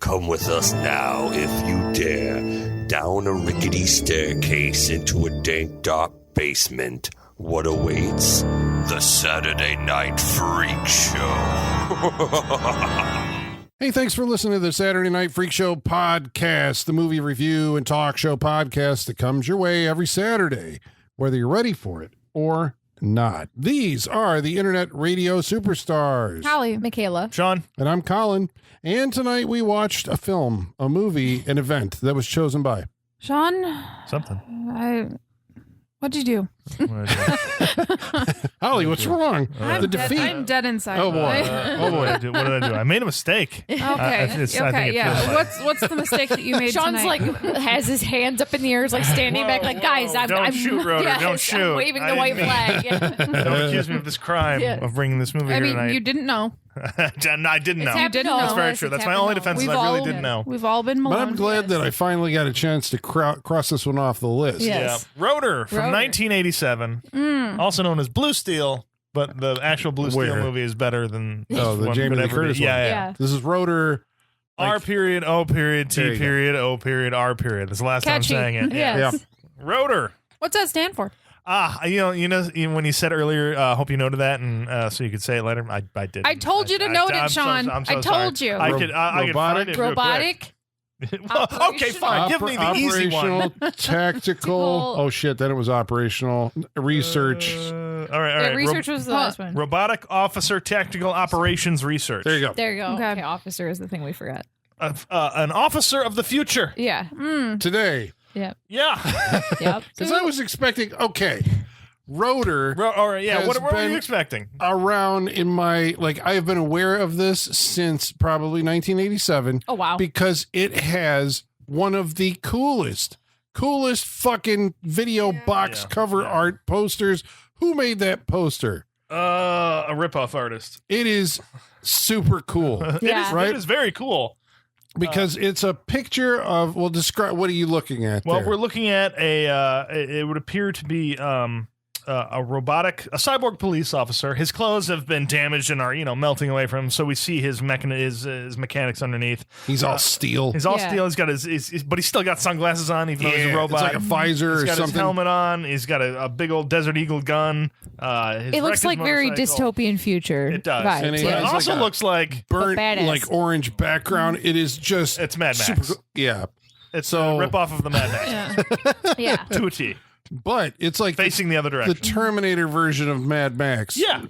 Come with us now, if you dare, down a rickety staircase into a dank, dark basement. What awaits? The Saturday Night Freak Show. Hey, thanks for listening to the Saturday Night Freak Show podcast, the movie review and talk show podcast that comes your way every Saturday, whether you're ready for it or not. These are the Internet Radio Superstars. Holly, Michaela, Sean, and I'm Colin. And tonight we watched a film, a movie, an event that was chosen by Sean. something. What'd you do? Holly. What's wrong? The defeat. I'm dead inside. Oh, boy. Oh boy! What did I do? I made a mistake. Okay. I think it feels like- What's the mistake that you made? Sean's tonight? like has his hands up in the air, is like standing back, like guys, Don't I'm shoot, Rotor. yes, Don't shoot. I'm waving I the white didn't- flag. Yeah. Don't accuse me of this crime of bringing this movie I here mean, tonight. you didn't know. I didn't know. happened didn't to know. all That's of very us. true. It's That's my happened only to defense. all Is of I us. really didn't know. We've all been But maloned. I'm glad that I finally got a chance to cross this one off the list. Yes. Yeah. Rotor from Rotor. 1987, also known as Blue Steel, but the actual Blue Steel Where? movie is better than Oh, the one Jamie could Lee ever Curtis be. one. Yeah. Yeah. This is Rotor. R period, O period, There T you period, O period, R period. That's the last Catchy. time I'm saying it. Yes. Yeah. Rotor. What's that stand for? When you said earlier, hope you noted that, and so you could say it later. I did. I told you to note it, Sean. I'm so I told sorry. you. I could find it real Robotic. quick. Well, okay, fine. Give me the easy Operational, one. tactical. Oh shit! Then it was operational research. All right. Research was the last one. Robotic Officer Tactical Operations Research. There you go. There you go. Okay. Okay, officer is the thing we forgot. An officer of the future. Yeah. Today, Yep. Yeah. Yep. because I was expecting. Okay, Rotor. All right. Yeah. Has What were been- you expecting? Around in my I have been aware of this since probably 1987. Oh wow. Because it has one of the coolest fucking video box cover art posters. Who made that poster? A ripoff artist. It is super cool. Yeah. Right? It is very cool. Because it's a picture of, well, describe, what are you looking at Well, there? we're looking at it would appear to be a cyborg police officer. His clothes have been damaged and are, melting away from him. So we see his mechanics underneath. He's all steel. He's all Yeah. steel. He's got but he's still got sunglasses on, even though he's a robot. It's like a visor He's or got something. his helmet on. He's got a big old Desert Eagle gun. It looks like very dystopian future. It does. Vibes. And he But has it like also a looks like burnt, badass. like orange background. It is just it's Mad super Max. cool. Yeah. It's So- a ripoff of the Mad Max Yeah. to a T, But it's like facing the other the direction. Terminator version of Mad Max. Yeah.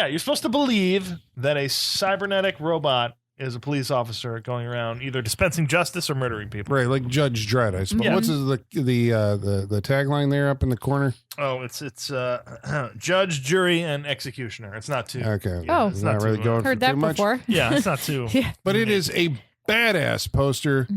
You're supposed to believe that a cybernetic robot is a police officer going around either dispensing justice or murdering people. Right, like Judge Dredd, I suppose. Yeah. What's the tagline there up in the corner? Oh, it's judge, jury, and executioner. It's not too. Okay. Oh. It's not Not really too- going Heard for that too much. before. Yeah, it's not too. But it is a badass poster.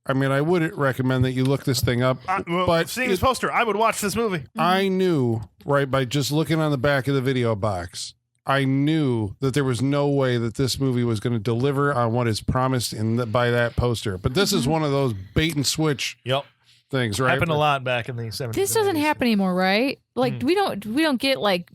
I mean, I wouldn't recommend that you look this thing up, but seeing this poster, I would watch this movie. I knew, right, by just looking on the back of the video box, I knew that there was no way that this movie was going to deliver on what is promised by that poster. But this is one of those bait and switch Yep, things, right? happened a lot back in the 70s. This doesn't and 80s. happen anymore, right? Like we don't get like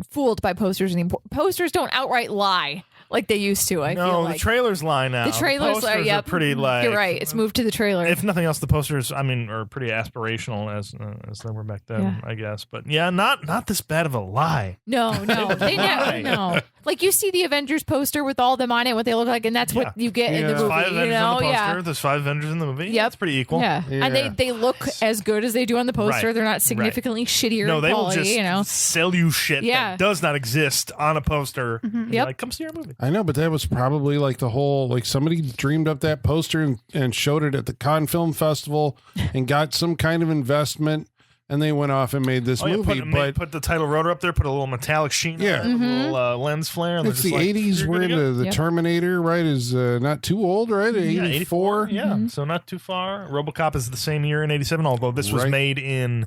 fooled by posters anymore. Posters don't outright lie like they used to. I feel No, like the trailers lie now. the trailers posters are, yep. are pretty like. You're right. It's moved to the trailer. If nothing else, the posters, are pretty aspirational as they were back then, Yeah. I guess. But yeah, not this bad of a lie. No, they never. Right. No, like you see the Avengers poster with all them on it, what they look like, and that's what you get in the Yeah. There's movie. 5 Avengers You know, on the poster. yeah, There's 5 Avengers in the movie. Yep. It's pretty equal. yeah, Yeah. and they look as good as they do on the poster. Right. They're not significantly shittier No, in they will quality. just You know, sell you shit Yeah. that does not exist on a poster. Yep. Like, come see our movie. I know, but that was probably like the whole, like somebody dreamed up that poster and showed it at the Cannes Film Festival and got some kind of investment, and they went off and made this movie. Put the title Rotor up there, put a little metallic sheen Yeah. on it, with a little lens flare. And It's they're the just like, 80s. "You're We're good to into go." the Yep. Terminator, right? Is not too old, right? 84. Yeah, so not too far. RoboCop is the same year in 87, although this was Right. made in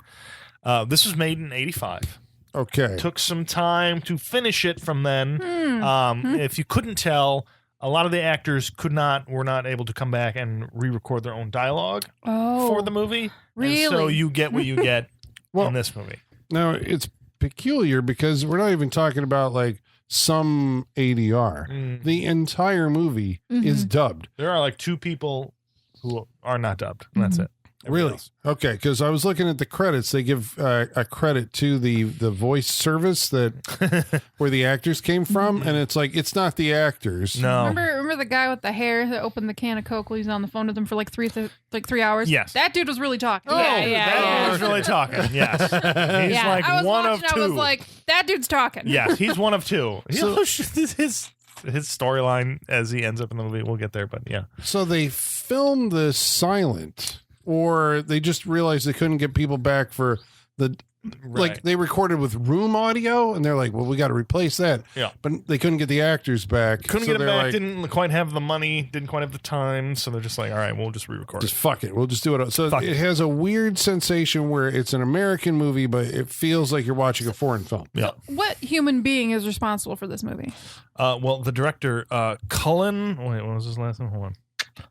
85. Okay. Took some time to finish it from then. If you couldn't tell, a lot of the actors were not able to come back and re-record their own dialogue for the movie. Really? And so you get what you get Well, in this movie. Now, it's peculiar because we're not even talking about like some ADR. The entire movie is dubbed. There are like 2 people who are not dubbed, and that's it. Everyone Really? else. Okay, because I was looking at the credits. They give a credit to the voice service that where the actors came from, and it's like it's not the actors. No. Remember the guy with the hair that opened the can of Coke while he was on the phone with them for like 3 hours? Yes. That dude was really talking. That was really talking. Yes. He's Yeah. like I was one watching, of 2. I was like, that dude's talking. Yes, he's one of 2. So- his storyline as he ends up in the movie, we'll get there, but yeah. So they filmed this silent, or they just realized they couldn't get people back for the. Like Right. they recorded with room audio, and they're like, "Well, we got to replace that." Yeah. But they couldn't get the actors back. Couldn't so get him they're back, like, didn't quite have the money, didn't quite have the time, so they're just like, all right, we'll just re-record Just it. fuck it. We'll just do it. So Fuck it it. has a weird sensation where it's an American movie, but it feels like you're watching a foreign film. Yeah. What human being is responsible for this movie? Well, the director, Cullen, wait, what was his last name? Hold on.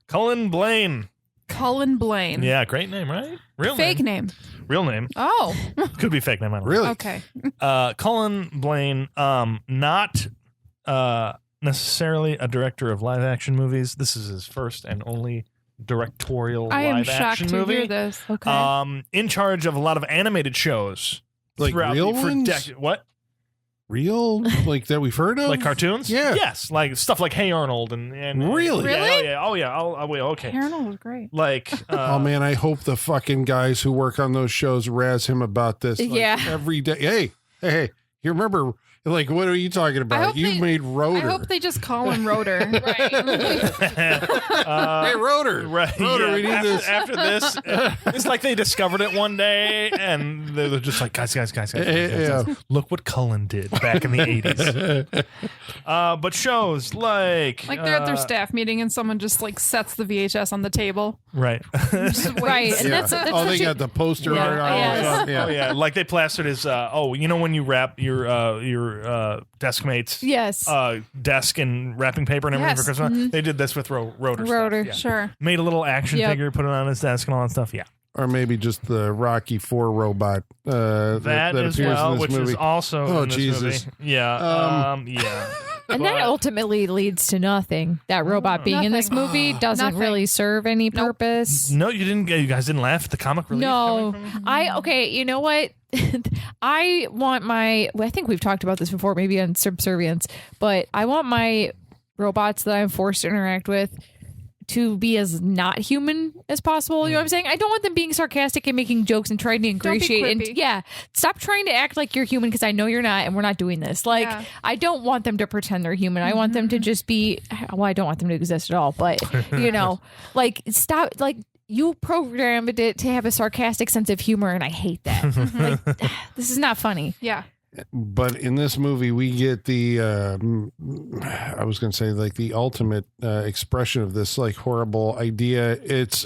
Cullen Blaine. Cullen Blaine. Yeah, great name, right? Real Fake name. name. Real name. Oh, Could be fake name. I don't know. Really? okay. Cullen Blaine, not necessarily a director of live action movies. This is his first and only directorial I am live shocked action to movie. hear this. Okay. In charge of a lot of animated shows. Like throughout real for ones? what? Real? Like that we've heard of? Like cartoons? Yeah. Yes, like stuff like Hey Arnold and Really? Yeah, Really? Oh yeah. I'll wait. Okay. Harold was great. Like Oh man, I hope the fucking guys who work on those shows razz him about this. Like, Yeah. every day. Hey, you remember? Like, what are you talking about? hope You they- made I Rotor. hope they just call him Rotor. Hey, Rotor. Right. Rotor, yeah. we need after, this. After this, it's like they discovered it one day and they're just like, guys. Yeah. Look what Cullen did back in the 80s. But shows like. Like they're at their staff meeting and someone just like sets the VHS on the table. Right. Just Right. waits. And Yeah. that's Oh, they such a- got the poster Yeah. art on Yes. it. Yeah. Oh, yeah. Like they plastered his, when you wrap your desk mates. Yes. Desk and wrapping paper and everything Yes. for Christmas. They did this with Rotor. Rotor. Stuff. Yeah. Sure. Made a little action Yep. figure, put it on his desk and all that stuff. Yeah. Or maybe just the Rocky IV robot That as appears well, in this which movie. is also Oh, in this Jesus. movie. Yeah. Yeah. And that ultimately leads to nothing. That robot being in this Nothing. movie doesn't Nothing. really serve any purpose. No, you guys didn't laugh at the comic relief? No, coming from- okay, you know what? I want I think we've talked about this before, maybe on Subservience, but I want my robots that I'm forced to interact with to be as not human as possible. You know what I'm saying? I don't want them being sarcastic and making jokes and trying to ingratiate. And quippy. yeah, stop trying to act like you're human because I know you're not, and we're not doing this. Like, Yeah. I don't want them to pretend they're human. I want them to just be. Well, I don't want them to exist at all. But you know, like stop. Like you programmed it to have a sarcastic sense of humor, and I hate that. Like, this is not funny. Yeah. But in this movie, we get the, I was going to say, like the ultimate expression of this like horrible idea. It's,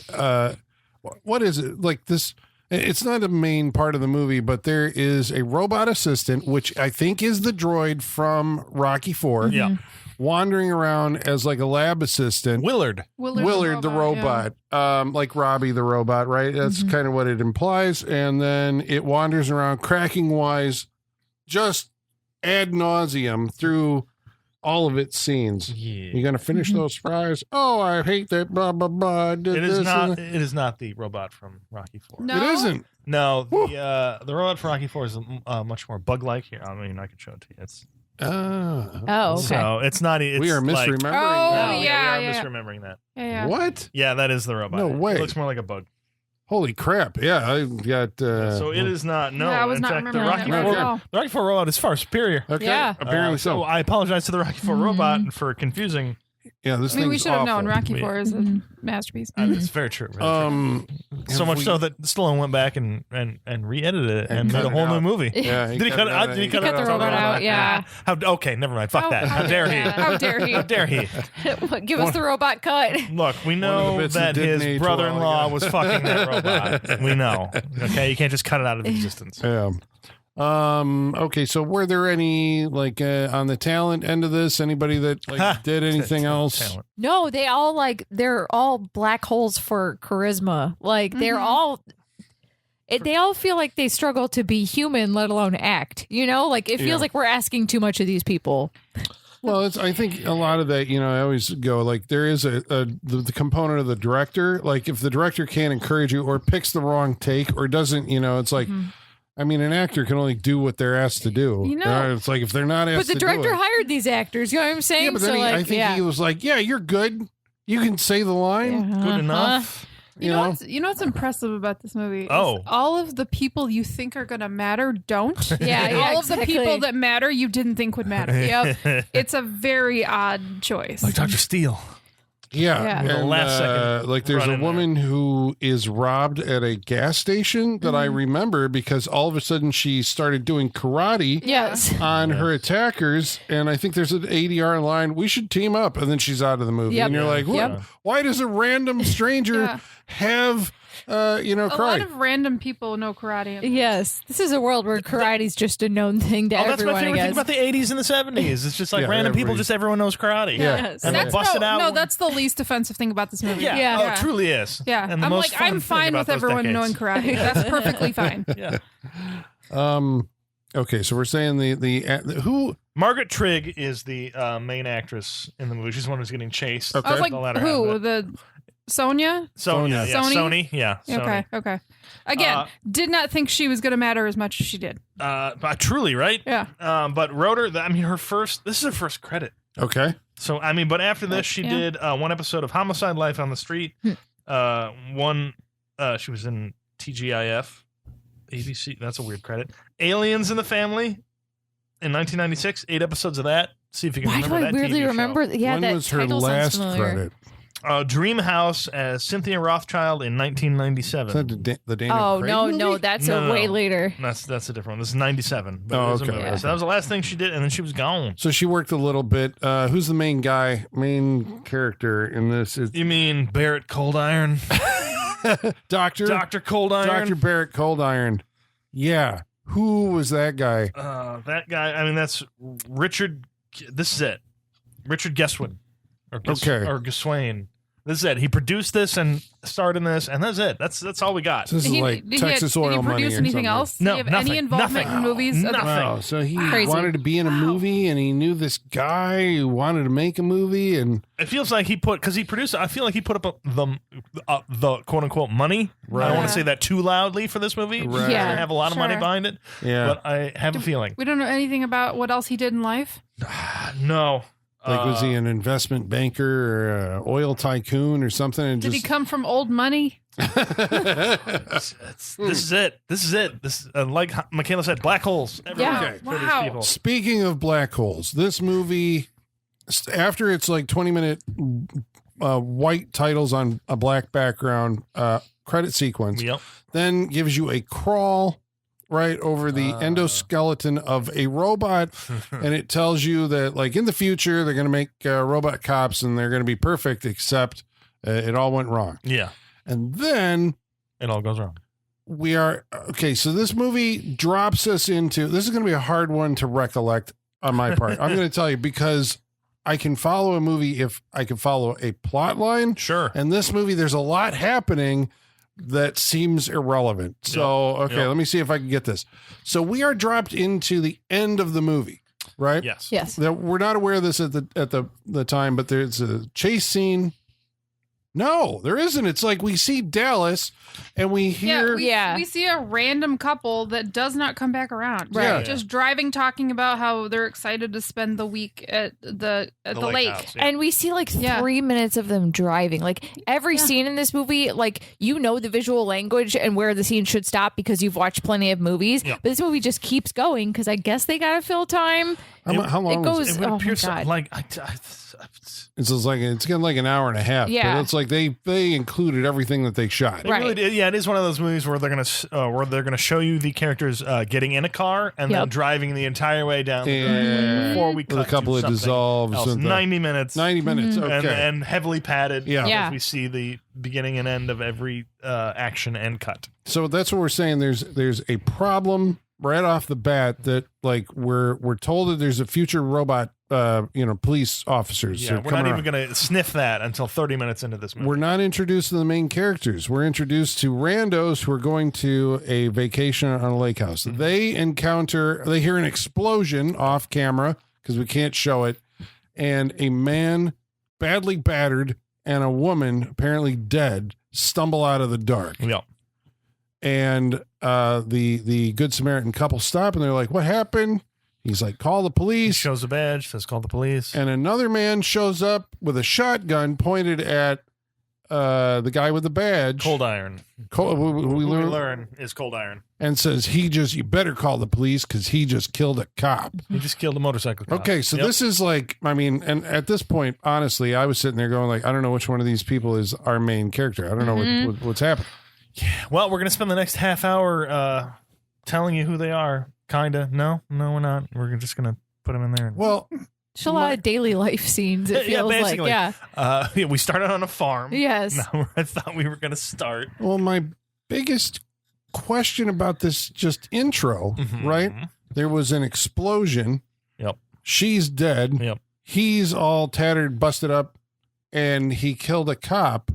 what is it? Like this, it's not a main part of the movie, but there is a robot assistant, which I think is the droid from Rocky IV. Yeah. Wandering around as like a lab assistant. Willard. Willard the robot, like Robbie the robot, right? That's kind of what it implies. And then it wanders around cracking wise just ad nauseum through all of its scenes. Yeah. You gonna finish those fries? Oh, I hate that. Blah blah blah. I did It is this not. and It is not the robot from Rocky IV. No. that. It isn't. No, the robot from Rocky IV is much more bug-like. Here, I mean, I could show it to you. It's Oh, okay. so it's not. It's We are like, misremembering. Oh, that. No, yeah, we are yeah. misremembering that. Yeah. What? Yeah, that is the robot. No way. It looks more like a bug. Holy crap! Yeah, I got. So it is not. No, Yeah, I was in not fact, the remembering Rocky that IV, at all. the Rocky IV robot is far superior. Okay. Yeah. Apparently so. I apologize to the Rocky IV robot for confusing. Yeah, this I mean, we thing's should have known awful. Rocky We- IV is a masterpiece. It's very true. Very true. So So much so that Stallone went back and re-edited it and cut made a it whole new out. movie. Yeah, Did he cut it out? Did he cut cut the robot out, yeah. Okay, never mind. Fuck that. How dare he? How dare he? How dare he? Give us the robot cut. Look, we One of the know bits that that didn't his age brother-in-law well, was fucking that robot. We know. Okay, you can't just cut it out of existence. Yeah. Okay, so were there any like on the talent end of this, anybody that like did anything else? Talent. No, they're all black holes for charisma. Like they're all. they all feel like they struggle to be human, let alone act. You know, like it feels like we're asking too much of these people. Well, I think a lot of that, you know, I always go like there is the component of the director. Like if the director can't encourage you or picks the wrong take or doesn't, you know, it's like, I mean, an actor can only do what they're asked to do. You know, it's like if they're not asked But the to director do it. hired these actors. You know what I'm saying? Yeah, but then I think he was like, yeah, you're good. You can say the line. Good enough. You know what's impressive about this movie? Oh. Is all of the people you think are going to matter don't. Yeah, And yeah, all of the exactly. people that matter you didn't think would matter. Yep. It's a very odd choice. Like Dr. Steele. Yeah. Yeah. The And, last second like there's run a in woman who is robbed at a gas station that I remember because all of a sudden she started doing karate Yes. on her attackers. And I think there's an ADR line, we should team up. And then she's out of the movie. Yep. And you're like, what? Yep. Why does a random stranger Yeah. have, a lot karate? of random people know karate. Yes. This is a world where karate's just a known thing to Oh, that's everyone, my I favorite thing guess. about the 80s and the 70s. It's just like Yeah, random people, every- just everyone knows karate. Yeah. Yes. And they That's bust it out. No, that's the least offensive thing about this movie. Yeah. Yeah. Oh, it truly is. Yeah. And the I'm most like, fun I'm thing fine about with those everyone decades. knowing karate. That's perfectly fine. Yeah. Okay, so we're saying the who Margaret Trigg is the main actress in the movie. She's the one who's getting chased. Okay. I was like, The latter half of who? it. The Sonia? Sonia. Yeah, Sony? Sony. Yeah. Sony. Okay. Again, did not think she was going to matter as much as she did. But truly, right? Yeah. But ROTOR, I mean, this is her first credit. okay. So, I mean, but after this, she Yeah. did one episode of Homicide: Life on the Street. She was in TGIF, ABC. That's a weird credit. Aliens in the Family in 1996. 8 episodes of that. See if you can Why do remember I that weirdly TV show. remember? Yeah, when that was her title sounds last familiar. credit? Dream House as Cynthia Rothschild in Is 1997. that the Daniel Oh, Craig no, movie? no, that's No. way later. That's a different one. This is 97. But Oh, it is a okay, movie. okay. So that was the last thing she did, and then she was gone. So she worked a little bit. Who's the main character in this? Is You mean Barrett Cold Iron? Dr. Cold Iron? Dr. Barrett Cold Iron. Yeah. Who was that guy? That guy, I mean, that's Richard. This is it. Richard Guesswood. Or Gueswain. This is it. He produced this and starred in this, and that's it. That's all we got. This is like Texas did oil he money produce or anything something. else? No, Did he have nothing, any involvement nothing. in movies? Okay. Nothing. Wow. So he Crazy. wanted to be in a movie, and he knew this guy who wanted to make a movie, and It feels like he put, because he produced it, I feel like he put up the quote unquote money. I don't want Right. to say that too loudly for this movie. Right. Yeah. I have a lot of money Sure. behind it, yeah, but I have a feeling. We don't know anything about what else he did in life. No. like was he an investment banker or an oil tycoon or something? And Did he just come from old money? This is it. This is it. This, like Michaela said, black holes. everywhere Yeah. Okay. for these Wow. people. Speaking of black holes, this movie, after it's like 20-minute white titles on a black background credit sequence, Yep. then gives you a crawl right over the endoskeleton of a robot, and it tells you that like in the future they're going to make robot cops and they're going to be perfect, except it all went wrong. Yeah. And then It all goes wrong. we are okay. So this movie drops us into this is going to be a hard one to recollect on my part. I'm going to tell you because I can follow a movie if I can follow a plot line. Sure. And this movie, there's a lot happening that seems irrelevant. So, okay, Yep. let me see if I can get this. So we are dropped into the end of the movie, right? Yes. Yes. That we're not aware of this at the time, but there's a chase scene. No, there isn't. It's like we see Dallas and we hear We see a random couple that does not come back around. Right. Yeah. Just driving, talking about how they're excited to spend the week at the lake. house, yeah. And we see like Yeah. 3 minutes of them driving. Like every scene in this movie, like you know the visual language and where the scene should stop because you've watched plenty of movies. Yeah. But this movie just keeps going because I guess they gotta fill time. how long It was goes. It would Oh appear my god. like it's getting like an hour and a half. Yeah. But it's like they included everything that they shot. It Right. really did- yeah, it is one of those movies where they're gonna show you the characters getting in a car and then Yep. driving the entire way down the Yeah. before we With cut a couple to of something dissolves else. and 90 minutes. 90 minutes. Okay. And heavily padded. Yeah. Yeah. As we see the beginning and end of every action and cut. So that's what we're saying. There's a problem right off the bat that like we're told that there's a future robot police officers. Yeah, are we're coming not even around. going to sniff that until 30 minutes into this movie. We're not introduced to the main characters. We're introduced to randos who are going to a vacation on a lake house. Mm-hmm. They hear an explosion off camera because we can't show it, and a man badly battered and a woman apparently dead stumble out of the dark. Yeah. And the Good Samaritan couple stop and they're like, "What happened?" He's like, "Call the He police." shows a badge, says call the police. And another man shows up with a shotgun pointed at the guy with the badge. Cold Iron. We Who we learn, learn is Cold Iron. and says, you better call the police because he just killed a cop. He just killed a motorcycle cop. Okay, so Yep. this is like, and at this point, honestly, I was sitting there going like, I don't know which one of these people is our main character. I don't know what's happening. Well, we're going to spend the next half hour telling you who they are. Kinda. No, we're not. We're just going to put them in there. Well, Just a lot of daily life scenes. It Yeah, feels like, basically. yeah. We started on a farm. Yes. Now where I thought we were going to start. well, my biggest question about this just intro, right? There was an explosion. Yep. She's dead. Yep. He's all tattered, busted up, and he killed a cop.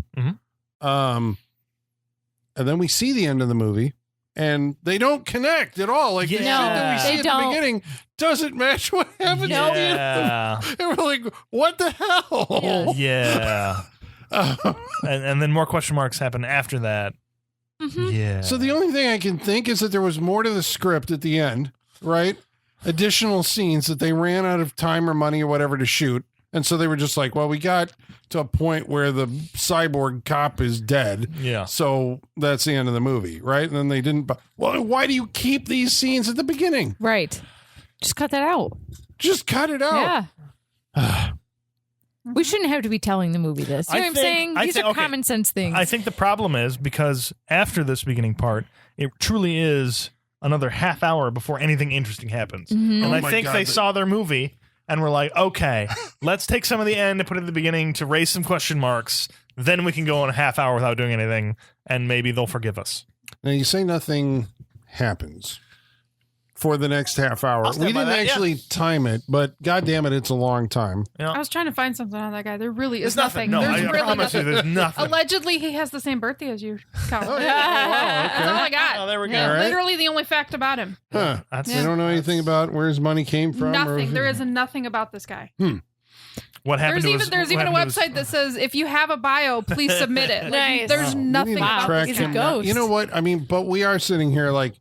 And then we see the end of the movie, and they don't connect at all. Like the shit that we Yeah. see They at don't. the beginning doesn't match what happened at the end. Yeah. And we're like, what the hell? Yeah. And then more question marks happen after that. Yeah. So the only thing I can think is that there was more to the script at the end, right? Additional scenes that they ran out of time or money or whatever to shoot. And so they were just like, well, we got to a point where the cyborg cop is dead. Yeah. So that's the end of the movie, right? And then they didn't. Well, why do you keep these scenes at the beginning? Right. Just cut that out. Just cut it out. Yeah. We shouldn't have to be telling the movie this. You know what I'm saying? These are okay. common sense things. I think the problem is because after this beginning part, it truly is another half hour before anything interesting happens. And Oh I my think God, they saw their movie and were like, okay, let's take some of the end and put it at the beginning to raise some question marks. Then we can go on a half hour without doing anything, and maybe they'll forgive us. Now you say nothing happens for the next half hour. I'll We stand by didn't that, actually time it, but God damn it, it's a long time. I was trying to find something on that guy. There really is There's nothing. No, There's I really promise nothing. you, there's nothing. Allegedly, he has the same birthday as you, Colin. Wow, That's all I okay. got. Oh, there we go. Yeah, All right. literally the only fact about him. Huh. That's, We don't know anything about where his money came from. Nothing. Or, There is nothing about this guy. what happened There's even a website that says if you have a bio, please submit it. Like, Nice. There's We need nothing to about track this He's a him guy. down. ghost. You know what? I mean, but we are sitting here like,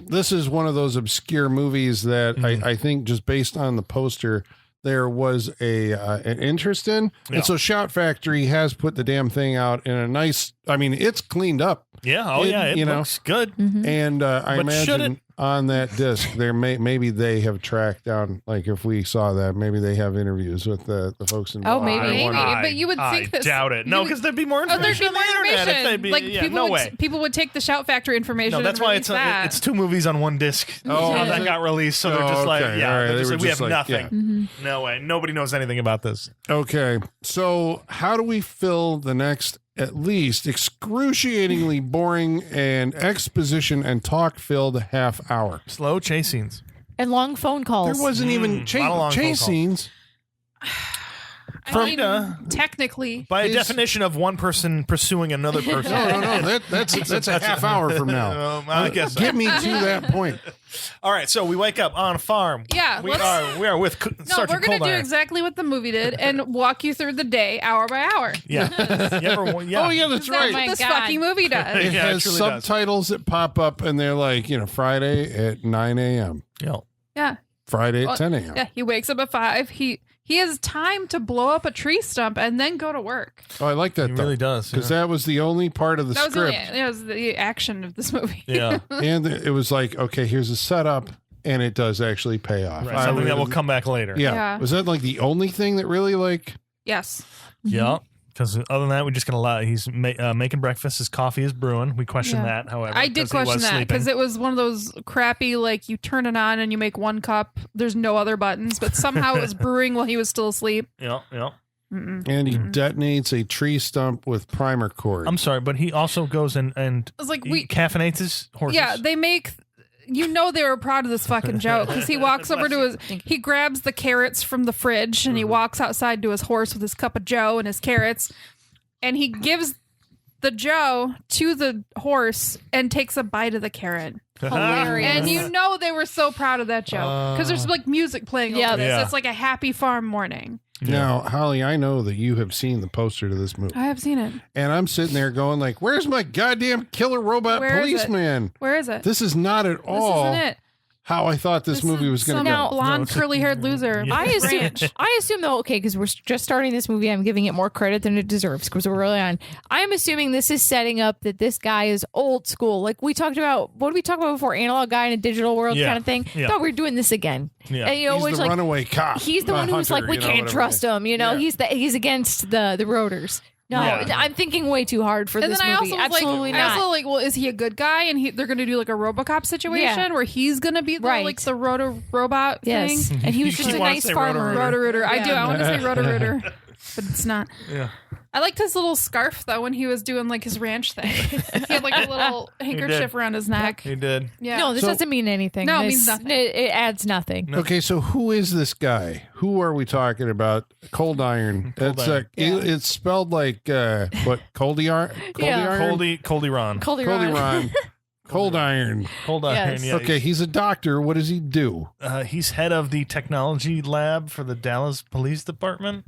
this is one of those obscure movies that I think just based on the poster, there was an interest in. Yeah. And so Shout Factory has put the damn thing out in a nice, I mean, it's cleaned up. Yeah. It- It you know. looks good. And I But should imagine on that disc, there maybe they have tracked down, like if we saw that, maybe they have interviews with the folks involved. maybe. Maybe, I but you would think I this. doubt it. No, you would- because there'd be more Oh, information. there'd be more on the internet if information. they'd be- Like yeah, people no would way. people would take the Shout Factory information. No, that's and why release that. it's two movies on one disc. Oh, how is that it? got released. So they're Oh, just like, okay. yeah, All right. they're They just were like, we just have like, nothing. yeah. No way. Nobody knows anything about this. Okay, so how do we fill the next at least excruciatingly boring and exposition and talk filled half hour? Slow chase scenes. And long phone calls. There wasn't even lot of long phone chase calls. scenes. I mean, Kinda. technically. By a Is- definition of one person pursuing another person. No. That's a half hour from now. I guess so. Get me to that point. All right, so we wake up on a farm. Yeah, we let's- are with No, Sergeant we're gonna Cold do Iron. exactly what the movie did and walk you through the day, hour by hour. Yeah. Oh yeah, that's That's right. what this God. fucking movie does. It Yeah, it has truly does. subtitles that pop up, and they're like, Friday at 9 a.m., Yeah. Yeah, Friday at Well, 10 a.m. yeah. He wakes up at 5. He has time to blow up a tree stump and then go to work. Oh, I like that It though, really does. because that was the only part of the That was, script. that was the action of this movie. Yeah. And it was like, okay, here's a setup, and it does actually pay off. Right, something that will come back later. Yeah. Yeah. Was that like the only thing that really like? Yes. Yeah. Because other than that, we just got a lot. He's making breakfast. His coffee is brewing. We question Yeah. that, however. I did 'cause he was question that sleeping. because it was one of those crappy, like you turn it on and you make one cup. There's no other buttons, but somehow it was brewing while he was still asleep. Yeah. Mm-mm. And he detonates a tree stump with primer cord. I'm sorry, but he also goes and It's like he caffeinates his horses. yeah, they make you know they were proud of this fucking joke because he walks over to he grabs the carrots from the fridge and he walks outside to his horse with his cup of joe and his carrots, and he gives the joe to the horse and takes a bite of the carrot. Hilarious. And you know they were so proud of that joke because there's like music playing over this. Yeah. It's like a happy farm morning. Now, Holly, I know that you have seen the poster to this movie. I have seen it. And I'm sitting there going like, where's my goddamn killer robot Where is it? policeman? Where is it? This is not at all This isn't it. how I thought this movie was going to Some go. blonde, curly-haired loser. Yeah. I assume though, okay, because we're just starting this movie, I'm giving it more credit than it deserves because we're early on. I'm assuming this is setting up that this guy is old school. Like we talked about, what did we talk about before? Analog guy in a digital world kind of thing. Yeah. Thought we were doing this again. Yeah. And, you know, He's which, the like, runaway cop. he's the one who's hunter, like, we can't whatever trust it is. him. You know, he's against the rotors. No, Yeah. I'm thinking way too hard for And this then I movie. also was Absolutely like, not. well, is he a good guy? And they're going to do like a RoboCop situation Yeah. where he's going to be the, Right. like the robot Yes, thing. and he was You just a keep wanting nice to say farmer. Roto-Rooter. I do. Yeah. I want to say Roto-Rooter, but it's not. Yeah. I liked his little scarf though when he was doing like his ranch thing. He had like a little handkerchief around his neck. He did. Yeah. No, this doesn't mean anything. No, it This- means nothing. It adds nothing. Okay, so who is this guy? Who are we talking about? Cold Iron. That's Iron. it's spelled like what? Coldy Iron. Yeah. Coldy Ron. Coldy Coldy Ron. Ron. Cold Iron. Cold Iron. Yes. Yeah. Okay, he's a doctor. What does he do? He's head of the technology lab for the Dallas Police Department.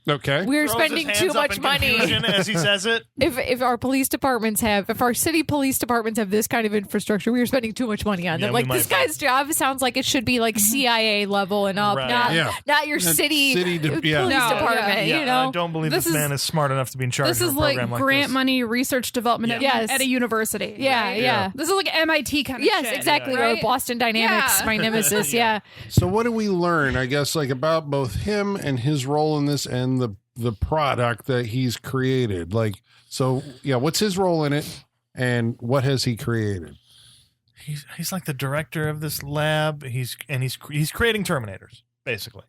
Okay. We're Throws his spending hands too up much in money. confusion as he says it. If our police departments if our city police departments have this kind of infrastructure, we are spending too much money on Yeah, them. we Like this might be. guy's job sounds like it should be like CIA level and up, Right. not not your That's city yeah. police No, department. Yeah, You know, I don't believe This this man is- is smart enough to be in charge This of is a like program like grant this. money research development Yes. at a university. Yeah, right? yeah. This is like MIT kind of yes, shit. exactly. Right? Or Boston Dynamics, Yeah. my nemesis. Yeah. So what do we learn? I guess like about both him and his role in this and the product that he's created. Like, so yeah, what's his role in it, and what has he created? He's like the director of this lab. He's creating Terminators basically.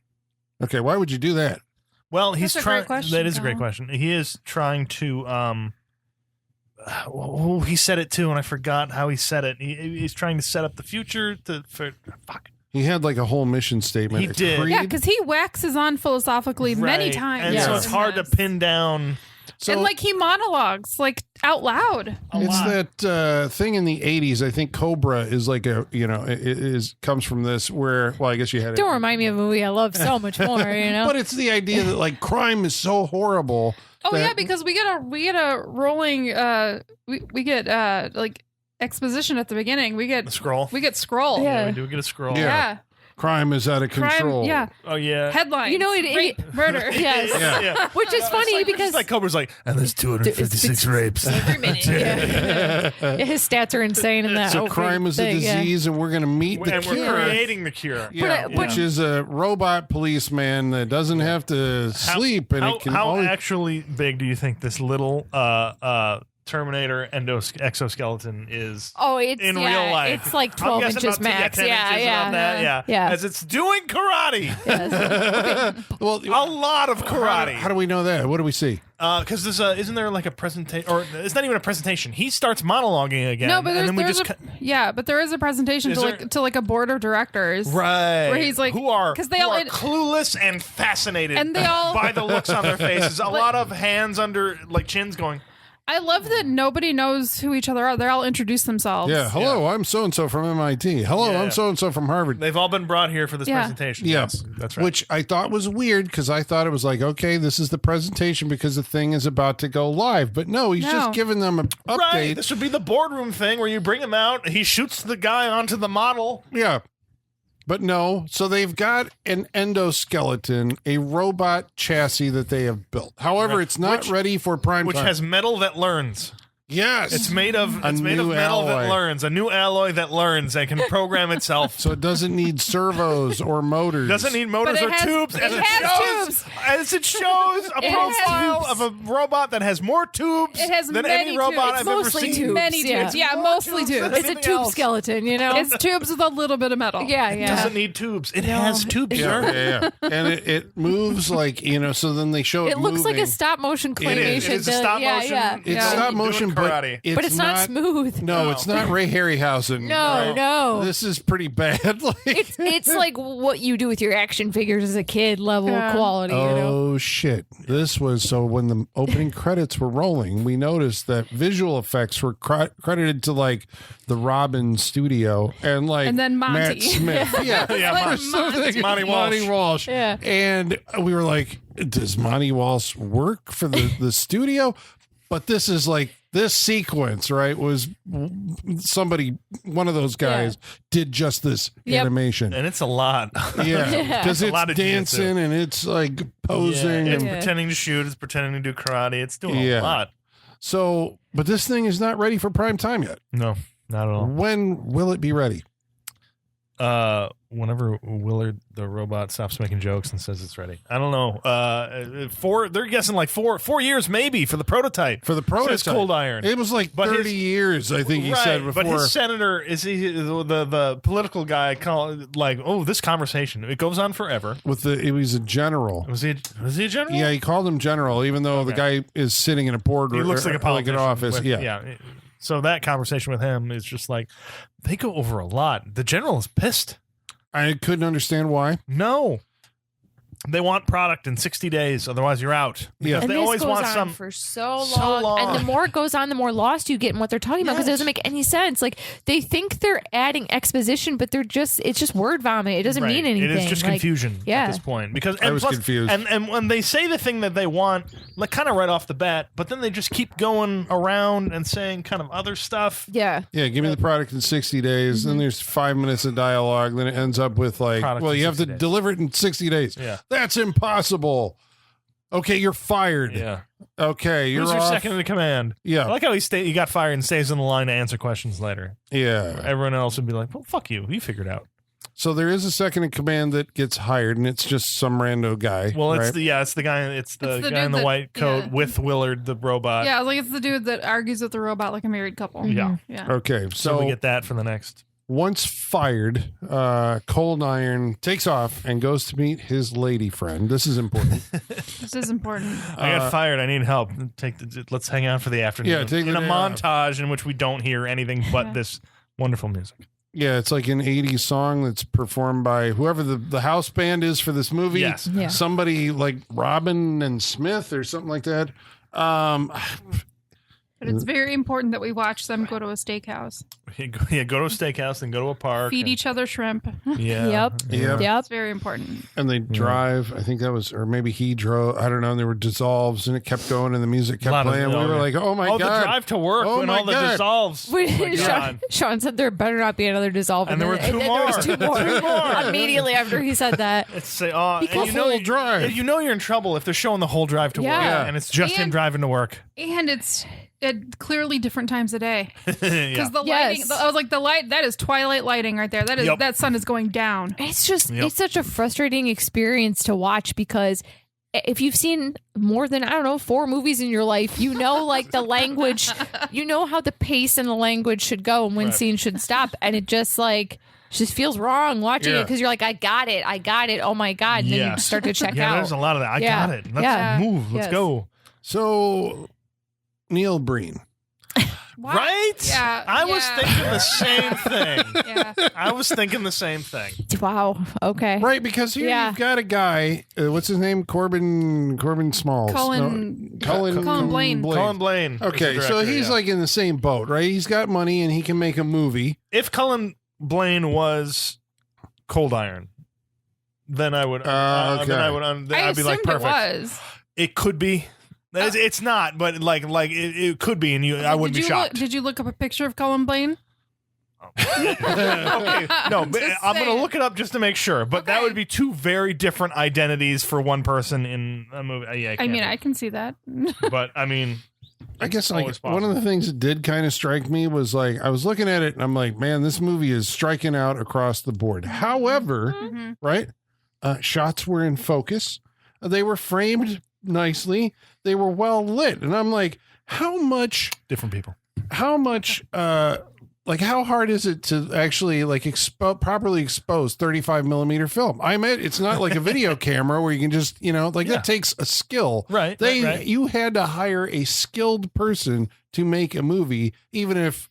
Okay, why would you do that? Well, he's That's a trying. great question, That is a great Kyle. question. He is trying to. He said it too, and I forgot how he said it. He's trying to set up the future fuck. He had like a whole mission statement. He A did. creed. Yeah, because he waxes on philosophically many Right. times. and Yes. so it's in hard to this. pin down. So and like he monologues like out loud. A it's lot. that thing in the 80s. I think Cobra is like it is comes from this where, well, I guess you had it. Don't remind me of a movie I love so much more. You know. But it's the idea that like crime is so horrible. Oh that- yeah, because we get a rolling we get like exposition at the beginning. We The get scroll. scroll. Yeah. We do get a scroll. Yeah. Yeah. crime is out of control. Crime, yeah. Oh yeah. Headlines. You know, rape, murder. Yes. Yeah. Which is funny It's because like Cobra's like, and there's 256 rapes. every minute. Yeah. His stats are insane in that. So whole crime is a thing, yeah. disease, and we're going to meet the And we're cure. creating the cure. Yeah, But- which is a robot policeman that doesn't have to sleep, and it can how always. actually big do you think this little Terminator exoskeleton is Oh, it's in yeah, real life? It's like I'm 12 guessing inches about 10 max. inches Yeah, about yeah, that, yeah, yeah. As it's doing karate, well, a lot of karate. how do we know that? What do we see? Because there's isn't there like a presentation, or it's not even a presentation. He starts monologuing again. No, but and then we there's just but there is a presentation Is there- to like a board of directors. right Where he's like- who are 'cause they all- clueless and fascinated, And they all- by the looks on their faces. A lot of hands under like chins going. I love that nobody knows who each other are. They all introduce themselves. Yeah, hello, I'm so and so from MIT. Hello, Yeah. I'm so and so from Harvard. They've all been brought here for this Yeah. presentation. Yeah, Yes, that's right. Which I thought was weird because I thought it was like, okay, this is the presentation because the thing is about to go live. But no, he's No. just giving them an update. Right. This would be the boardroom thing where you bring him out, he shoots the guy onto the model. Yeah. But no, so they've got an endoskeleton, a robot chassis that they have built. However, Right. it's not Which- ready for prime Which time. has metal that learns. yes. It's made of A metal new that alloy. learns. A new alloy that learns and can program itself. So it doesn't need servos or motors. Doesn't need motors But it or has- tubes. it As has shows, tubes. As it shows a It profile has of a robot that has more tubes It has than many any robot tubes. I've ever Mostly seen. tubes. Many Yeah. tubes. Yeah, More mostly tubes than tubes. It's a anything tube else. skeleton, you know? It's tubes with a little bit of metal. yeah, It yeah. doesn't need tubes. It has tubes, Yeah, sir. yeah, yeah. And it moves like, so then they show it It looks like moving. a stop motion It is. claymation. It is a stop motion. Yeah. It's stop motion, karate. but it's not smooth. No, it's not Ray Harryhausen. No. This is pretty bad. Like, It's like what you do with your action figures as a kid level quality, you know? oh shit! This was so when the opening credits were rolling, we noticed that visual effects were credited to like the Robin Studio and like And then Monty. Matt Smith. Yeah, Yeah, something. Monty Walsh. Monty Walsh. Yeah. And we were like, does Monty Walsh work for the studio? But this is like this sequence, right? Was somebody, one of those guys, did just this animation, And it's a lot. yeah, because a it's lot of dancing and it's like posing, It's and pretending to shoot. It's pretending to do karate. It's doing Yeah. a lot. so. But this thing is not ready for prime time yet. No, not at all. When will it be ready? Whenever Willard the robot stops making jokes and says it's ready. I don't know. They're guessing like four years maybe for the prototype. For the prototype, Says Cold Iron. It was like But 30 years, I think he said before. But his senator is the political guy like, oh, this conversation, it goes on forever. He was a general. Was he a general? Yeah, he called him general, even though the guy is sitting in a boardroom. He looks like a politician. an office. Yeah. So that conversation with him is just like, they go over a lot. The general is pissed. I couldn't understand why. No. They want product in 60 days, otherwise you're out. Yeah. Because And they this always goes want on some for so so long. And the more it goes on, the more lost you get in what they're talking about because it doesn't make any sense. Like they think they're adding exposition, but it's just word vomit. It doesn't mean anything. It is just Like, confusion yeah. at this point. Because I was confused. And when they say the thing that they want, like kind of right off the bat, but then they just keep going around and saying kind of other stuff. Yeah. Yeah, give me the product in 60 days. Then there's 5 minutes of dialogue. Then it ends up with like, Product well, in you have to 60 days. deliver it in 60 days. Yeah. That's impossible. Okay, you're fired. Yeah. Okay, you're Who's your off. second in command? Yeah. I like how he got fired and stays in the line to answer questions later. Yeah. Everyone else would be like, well, fuck you. You figured out. So there is a second in command that gets hired, and it's just some rando guy. Well, right? it's the guy. It's the guy the in dude the that- white coat yeah. with Willard the robot. Yeah, like it's the dude that argues with the robot like a married couple. Yeah. Yeah. Okay, So so we get that for the next. once fired, Cold Iron takes off and goes to meet his lady friend. This is important. This is important. I got fired. I need help. Let's hang out for the afternoon. Yeah, take in the a day off. montage in which we don't hear anything but this wonderful music. Yeah, it's like an 80s song that's performed by whoever the house band is for this movie. Yes. Yeah. Somebody like Robin and Smith or something like that. But it's very important that we watch them go to a steakhouse, Yeah, go to a steakhouse and go to a park. feed and- each other shrimp. Yeah. Yep. Yep. Yep. It's very important. And they drive. I think that was, or maybe he drove. I don't know. And there were dissolves, and it kept going, and the music kept playing. We were like, "Oh my god!" the drive to work Oh when my all the God. dissolves. Oh my God. Sean said there better not be another dissolve. And there were two then there was more. two more. Two more. Immediately after he said that. It's say, Because and you know, whole drive. You know you're in trouble if they're showing the whole drive to Yeah. work, and it's just him And- driving to work. And it's at clearly different times of day. Because Yeah. the Yes. lighting, I was like, the light, that is twilight lighting right there. That is Yep. that sun is going down. It's just, Yep. it's such a frustrating experience to watch because if you've seen more than, I don't know, 4 movies in your life, you know, like the language, you know how the pace and the language should go and when Right. scenes should stop. And it just like, just feels wrong watching it Yeah. because you're like, I got it. Oh my God. And then you Yes. start to check Yeah, out. there's a lot of that. I Yeah. got it. Let's Yeah. move. Let's Yes. go. So Neil Breen. What? Right? Yeah. I was yeah. thinking the same thing. Yeah. I was thinking the same thing. Wow. Okay. Right, because here Yeah. you've got a guy. What's his name? Corbin Smalls. Cullen Blaine. Colin Blaine. is the Okay, so director, he's yeah. like in the same boat, right? He's got money and he can make a movie. If Colin Blaine was Cold Iron, then I would. Okay. Then I would. I I'd be assumed like, perfect. it was. It could be. It's not, but like it could be, and I wouldn't be shocked. Did you look up a picture of Cullen Blaine? Okay, no, but Just I'm gonna saying. look it up just to make sure. But that Okay. would be 2 very different identities for one person in a movie. Yeah, I can't mean, do I can see that. it. But I mean, I guess like always one of the things that did kind of strike me was like I was looking at it and I'm like, man, this movie is striking out across the board. However, Mhm. right, shots were in focus. They were framed nicely. They were well lit, and I'm like, how much different people. like how hard is it to actually like properly expose 35 millimeter film? I mean, it's not like a video camera where you can just, that takes a skill. Right. You had to hire a skilled person to make a movie, even if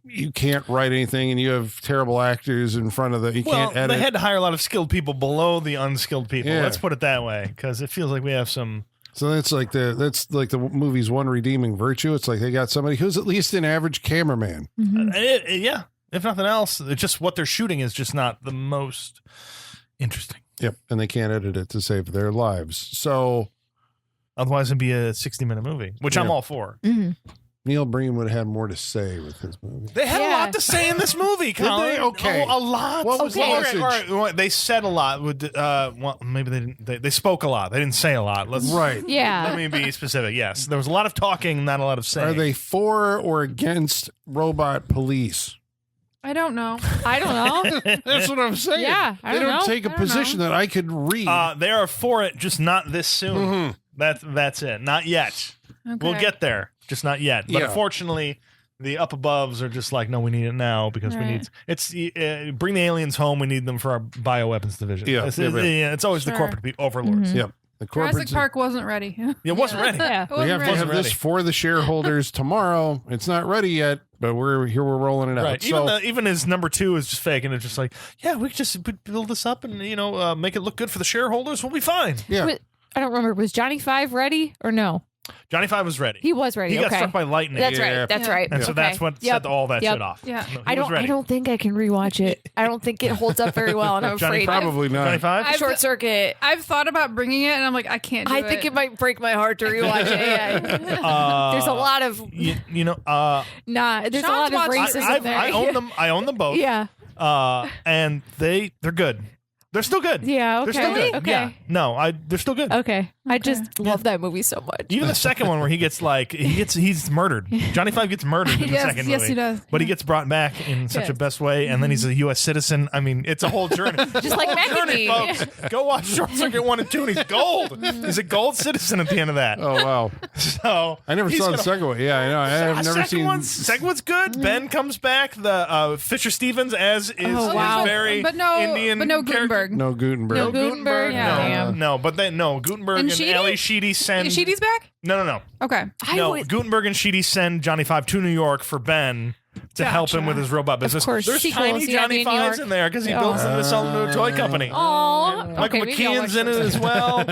you can't write anything and you have terrible actors in front of can't edit. They had to hire a lot of skilled people below the unskilled people. Yeah. Let's put it that way, because it feels like we have some. So that's like the movie's one redeeming virtue. It's like they got somebody who's at least an average cameraman. Yeah. If nothing else, it's just what they're shooting is just not the most interesting. Yep, and they can't edit it to save their lives. So otherwise, it'd be a 60-minute movie, which I'm all for. Mm-hmm. Neil Breen would have had more to say with his movie. They had a lot to say in this movie, Colin. Did they? Okay. Oh, a lot. What was the message? All right. They said a lot. Well, maybe they didn't. They spoke a lot. They didn't say a lot. Right. Yeah. Let me be specific. Yes. There was a lot of talking, not a lot of saying. Are they for or against robot police? I don't know. I don't know. That's what I'm saying. Yeah, I they don't know. take a position that I could read. They are for it, just not this soon. Mm-hmm. That's it. Not yet. Okay. We'll get there, just not yet. But Yeah. unfortunately, the up aboves are just like, no, we need it now because we need it's bring the aliens home. We need them for our bioweapons division. Yeah. It's always the Sure. corporate overlords. Yep. The Jurassic Park wasn't ready. It wasn't ready. Yeah. It We wasn't have to ready. have this ready. for the shareholders tomorrow. It's not ready yet, but we're rolling it out. Right. So, Even his number 2 is just fake, and it's just like, yeah, we could just build this up and make it look good for the shareholders. We'll be fine. yeah. I don't remember. Was Johnny Five ready or no? Johnny Five was ready. He was ready. He got okay. struck by lightning. That's Yeah. right. That's Yeah. right. And so Okay. that's what set all that Yep. shit off. Yeah. No, he I was ready. don't think I can rewatch it. I don't think it holds up very well, and I'm Johnny afraid Probably Johnny not. Five? short circuit. I've thought about bringing it, and I'm like, I can't do I it. think it might break my heart to rewatch it. Yeah. There's a lot of There's there's a Sean's lot of watched- racism there. I own them. I own them both. Yeah. And they're good. They're still good. Yeah. Okay. They're still good. Okay. Yeah. No, they're still good. Okay. I just love that movie so much. Even the second one where he's murdered. Johnny Five gets murdered in the Yes, second yes, movie. he does. But he gets brought back in such a Yes. best way, and then he's a U.S. citizen. I mean, it's a whole journey. Just like journey, McAfee. folks. Go watch Short Circuit 1 and 2, and he's gold. He's a gold citizen at the end of that. Oh, wow. So I never he's saw the gonna- second one. Yeah, I know. I have never seen. Second one's good. Ben comes back. The Fisher Stevens as is Oh, wow. his very but no, Indian but no character. Gutenberg. No Gutenberg. No Gutenberg. Yeah. No, but then Gutenberg And and Sheedy? Ali Sheedy send. Sheedy's back? No. Okay. Gutenberg and Sheedy send Johnny Five to New York for Ben to help him with his robot business. course, There's sequels, tiny yeah, Johnny in New Fives York. in there because he Oh. builds them to sell them to a toy company. Aw. Michael Okay, maybe I'll McKeon's watch in it those. as well.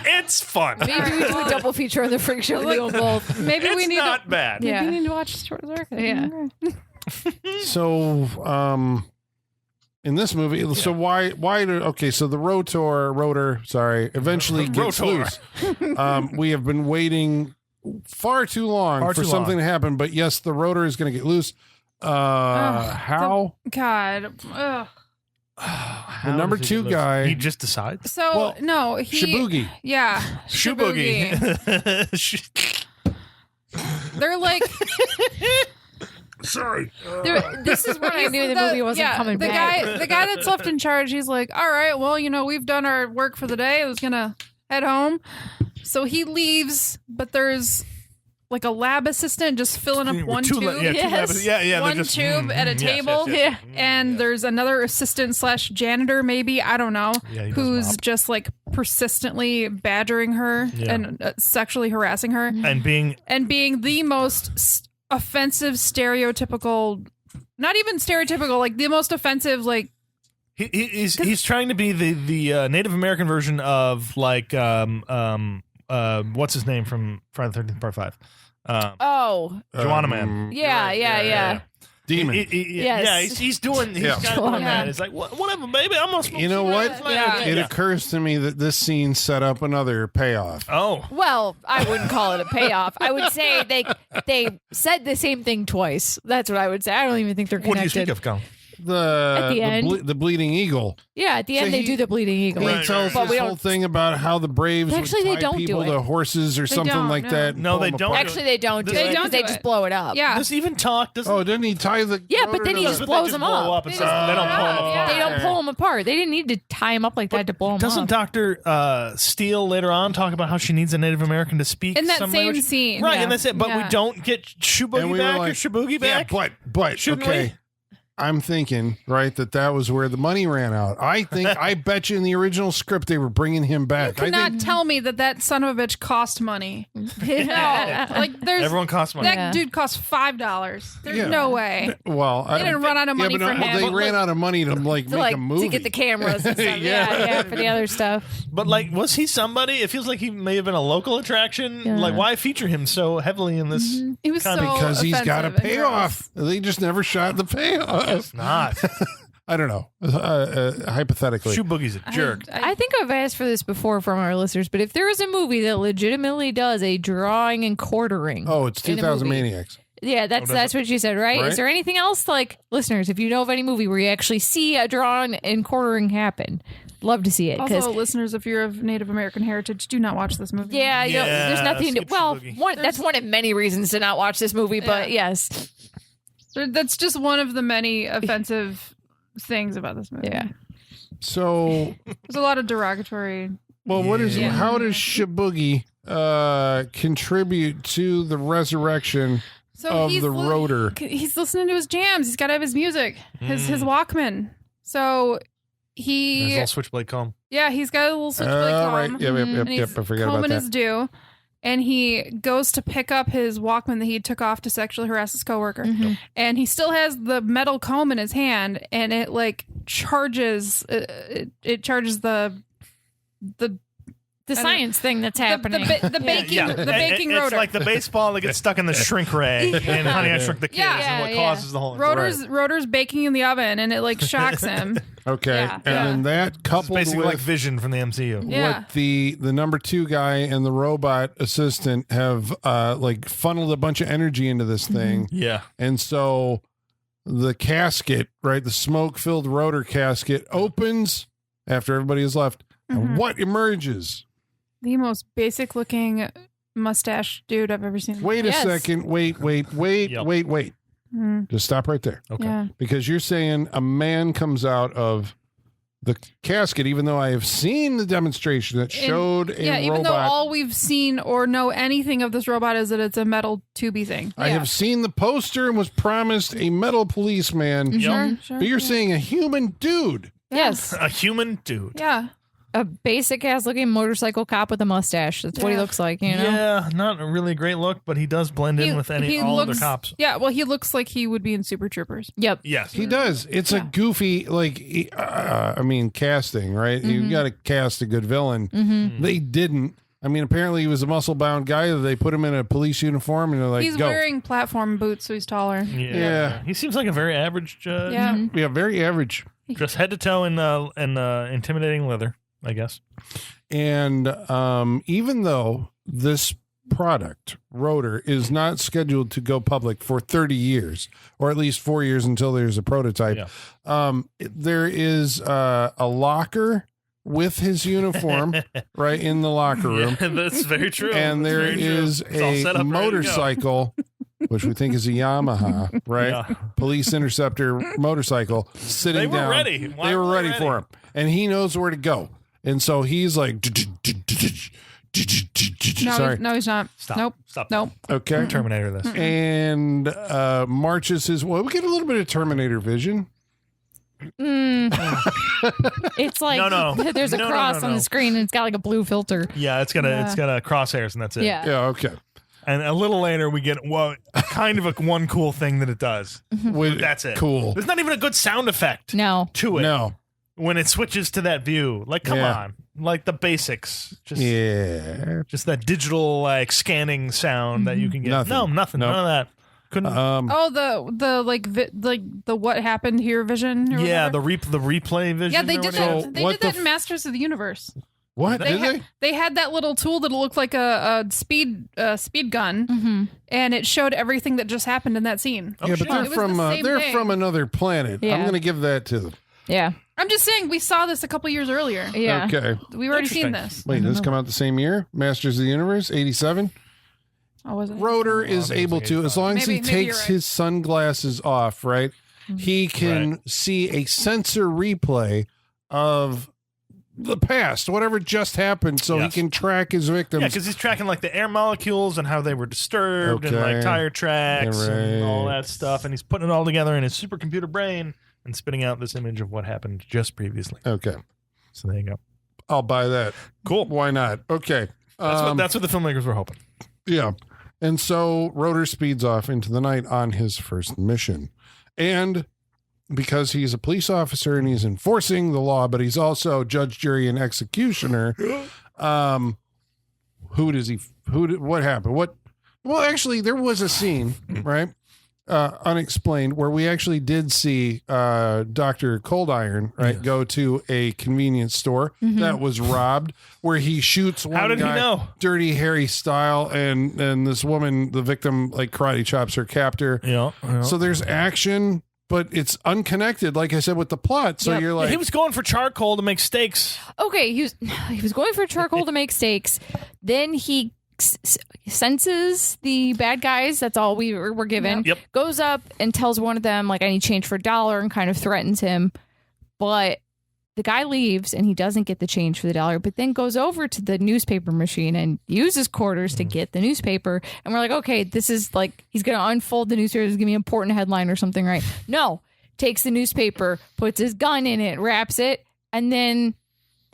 It's fun. Maybe we do a double feature on the Freak Show. We do them both. Maybe It's we need not to. bad. Yeah. Maybe we need to watch Short Circuit. Yeah. So, in this movie, so why so the rotor, eventually gets ROTOR. loose. We have been waiting far too long Far for too something long. to happen, but yes, the rotor is going to get loose. How? God. Ugh. The number does he 2 get guy, loose? He just decides. So, Well, no, he. Shibugi. Yeah. Shoe boogie. They're like. Sorry. This is when I knew the movie wasn't coming the back. the guy that's left in charge, he's like, all right, well, we've done our work for the day. I was gonna head home. So he leaves, but there's like a lab assistant just filling up one tube. Yes. One just, tube at a yes, table. yes. And there's another assistant / janitor, maybe, I don't know, Yeah, he does who's mop. just like persistently badgering her and sexually harassing her And being and being the most offensive, stereotypical, not even stereotypical, like the most offensive, like he's trying to be the Native American version of like what's his name from Friday the 13th Part 5? Joanna Man. Yeah. Demon. Yes. Yeah, he's doing kind of doing Joanna. that. It's like whatever, baby. I'm gonna smoke You know cigarettes what? later. It occurs to me that this scene set up another payoff. Oh, Well, I wouldn't call it a payoff. I would say they said the same thing twice. That's what I would say. I don't even think they're what do you connected. speak of, Colin? the end. the bleeding eagle. Yeah, at the end So they he- do the bleeding eagle. He Right, tells But this we whole don't- thing about how the Braves Actually, would they tie don't do people it. to horses or something don't, like no. that. and No, pull they them don't. apart. Actually, they don't do They it don't because they do just it. blow it up. Yeah. Does he even talk? Oh, didn't he tie the? Yeah, but rotor then to he the- just But blows they them blow up. up and stuff. They don't pull them apart. They don't pull them apart. They didn't need to tie them up like that to blow them Doesn't up. Dr. Steele later on talk about how she needs a Native American to speak In that some same language? scene. Right, Yeah. and that's it. But we Yeah. don't get And Shuboogie we were back like, or Shaboogie back? Yeah, but Shouldn't okay. we? I'm thinking, right, that was where the money ran out. I bet you in the original script they were bringing him back. I Cannot think tell me that son of a bitch cost money. No, like there's Everyone costs money. that Yeah. dude cost $5. There's Yeah. no way. well, I They didn't run out of money but for him. They ran out of money to make a movie to get the cameras and stuff. yeah, for the other stuff. But like, was he somebody? It feels like he may have been a local attraction. Yeah. Like, why feature him so heavily in this? He was so because he's got a offensive and payoff. They just never shot the payoff. Not I don't know. Hypothetically, Shoeboogie's a gross. jerk. I think I've asked for this before from our listeners, but if there is a movie that legitimately does a drawing and quartering, oh, it's in a 2000 movie. Maniacs. Yeah, that's what you said, right? Right. Is there anything else, like, listeners, if you know of any movie where you actually see a drawing and quartering happen, love to see it. Because, Also, listeners, if you're of Native American heritage, do not watch this movie. yeah, you know, Yeah, there's nothing to, skip well, Shiboogie. that's one of many reasons to not watch this movie, but yes. That's just one of the many offensive things about this movie. Yeah. So, There's a lot of derogatory. well, what is? Yeah. How does Shiboogie contribute to the resurrection So of the rotor? He's listening to his jams. He's got to have his music, his Walkman. So There's a he, little switchblade comb. yeah, he's got a little switchblade All comb. right. Yep. and he's I forgot about combing that. his due, and he goes to pick up his Walkman that he took off to sexually harass his coworker, and he still has the metal comb in his hand, and it like charges. It charges the The science thing that's happening. the baking the baking It's rotor. like the baseball that gets stuck in the shrink ray in Honey, I Shrunk the Kids, Yeah. and what Yeah, causes the whole rotor's baking in the oven, and it like shocks him. Okay, Yeah. and Yeah. then that It's coupled basically with like Vision from the MCU. Yeah. what the number 2 guy and the robot assistant have like funneled a bunch of energy into this thing, Yeah. and so the casket, right, the smoke-filled rotor casket opens after everybody has left, and what emerges? The most basic looking mustache dude I've ever seen. Wait a Yes. second. Wait. Yep. Just stop right there. Okay. Yeah. Because you're saying a man comes out of the casket, even though I have seen the demonstration that showed a Yeah, even though robot. all we've seen or know anything of this robot is that it's a metal tubey thing. I have seen the poster and was promised a metal policeman. Sure. But you're saying a human dude. yes. A human dude. Yeah. A basic ass looking motorcycle cop with a mustache. That's what he Yeah. looks like, you know? Yeah, not a really great look, but he does blend in with all other cops. Yeah, well, he looks like he would be in Super Troopers. Yep. Yes. He does. It's a goofy, like, casting, right? You got to cast a good villain. They didn't. I mean, apparently he was a muscle bound guy. They put him in a police uniform and they're like, He's go. wearing platform boots, so he's taller. Yeah. He seems like a very average judge. Yeah. Yeah, very average. Just head to toe in intimidating leather, I guess. And even though this product, Rotor, is not scheduled to go public for 30 years, or at least 4 years until there's a prototype, there is a locker with his uniform right in the locker room. Yeah, that's very true. And That's there very true. is It's all set a up, ready to go. motorcycle, which we think is a Yamaha, right? Yeah. Police Interceptor motorcycle sitting They were down. ready. Why They were were they ready ready? for him. And he knows where to go. And so he's like, sorry. No, he's not. Stop. Nope. Stop. Nope. Okay. Terminator this. And marches his way. We get a little bit of Terminator vision. It's like No. there's a No, no, cross no, on no. the screen and it's got like a blue filter. Yeah, it's got crosshairs and that's it. Yeah. Yeah, okay. And a little later we get kind of a one cool thing that it does. That's it. Cool. There's not even a good sound effect No. to it No. when it switches to that view. Like, come Yeah. on. Like the basics. Just Yeah. that digital like scanning sound that you can get. Nothing. No, nothing. Nope. None of that. Couldn't. Oh, the what happened here vision. Or yeah, whatever? the replay vision. Yeah, they or did whatever. that. They what did the that in Masters of the Universe. What? Did they? They had that little tool that looked like a speed gun, and it showed everything that just happened in that scene. Yeah, but they're from another planet. Yeah. I'm going to give that to them. Yeah. I'm just saying we saw this a couple years earlier. Yeah. Okay. We've already seen this. Wait, did this come out the same year? Masters of the Universe, 87? Oh, was it? R.O.T.O.R. is able to, as long as he Maybe takes you're right. his sunglasses off, right? He can see a sensor replay of the past, whatever just happened, so he can track his victims. Yeah, because he's tracking like the air molecules and how they were disturbed and like tire tracks and all that stuff. And he's putting it all together in his supercomputer brain and spitting out this image of what happened just previously. Okay. So there you go. I'll buy that. Cool. Why not? Okay. That's what the filmmakers were hoping. Yeah. And so R.O.T.O.R. speeds off into the night on his first mission. And because he's a police officer and he's enforcing the law, but he's also judge, jury, and executioner, what happened? Well, actually, there was a scene, right? Unexplained, where we actually did see Dr. Cold Iron, right, go to a convenience store that was robbed, where he shoots one How did guy, he know? Dirty Harry style, and this woman, the victim, like karate chops her captor. Yeah. So there's action, but it's unconnected, like I said, with the plot. So you're like, he was going for charcoal to make steaks. Okay, he was going for charcoal to make steaks. Then he senses the bad guys. That's all we were given. Yep. Goes up and tells one of them, like, I need change for $1, and kind of threatens him. But the guy leaves and he doesn't get the change for the $1, but then goes over to the newspaper machine and uses quarters to get the newspaper. And we're like, okay, this is like, he's going to unfold the newspaper. This is going to be an important headline or something, right? No. Takes the newspaper, puts his gun in it, wraps it, and then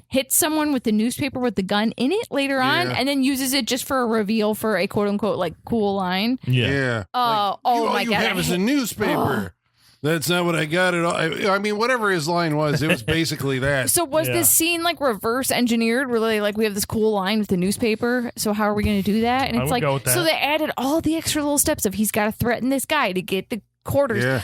hits someone with the newspaper with the gun in it later on, and then uses it just for a reveal for a quote unquote like cool line. yeah. Oh my you God. have is a newspaper. That's not what I got at all. I mean, whatever his line was, it was basically that. So was this scene like reverse engineered? Really, like we have this cool line with the newspaper. So how are we going to do that? And I it's would like, go with that. so they added all the extra little steps of he's got to threaten this guy to get the quarters. Yeah.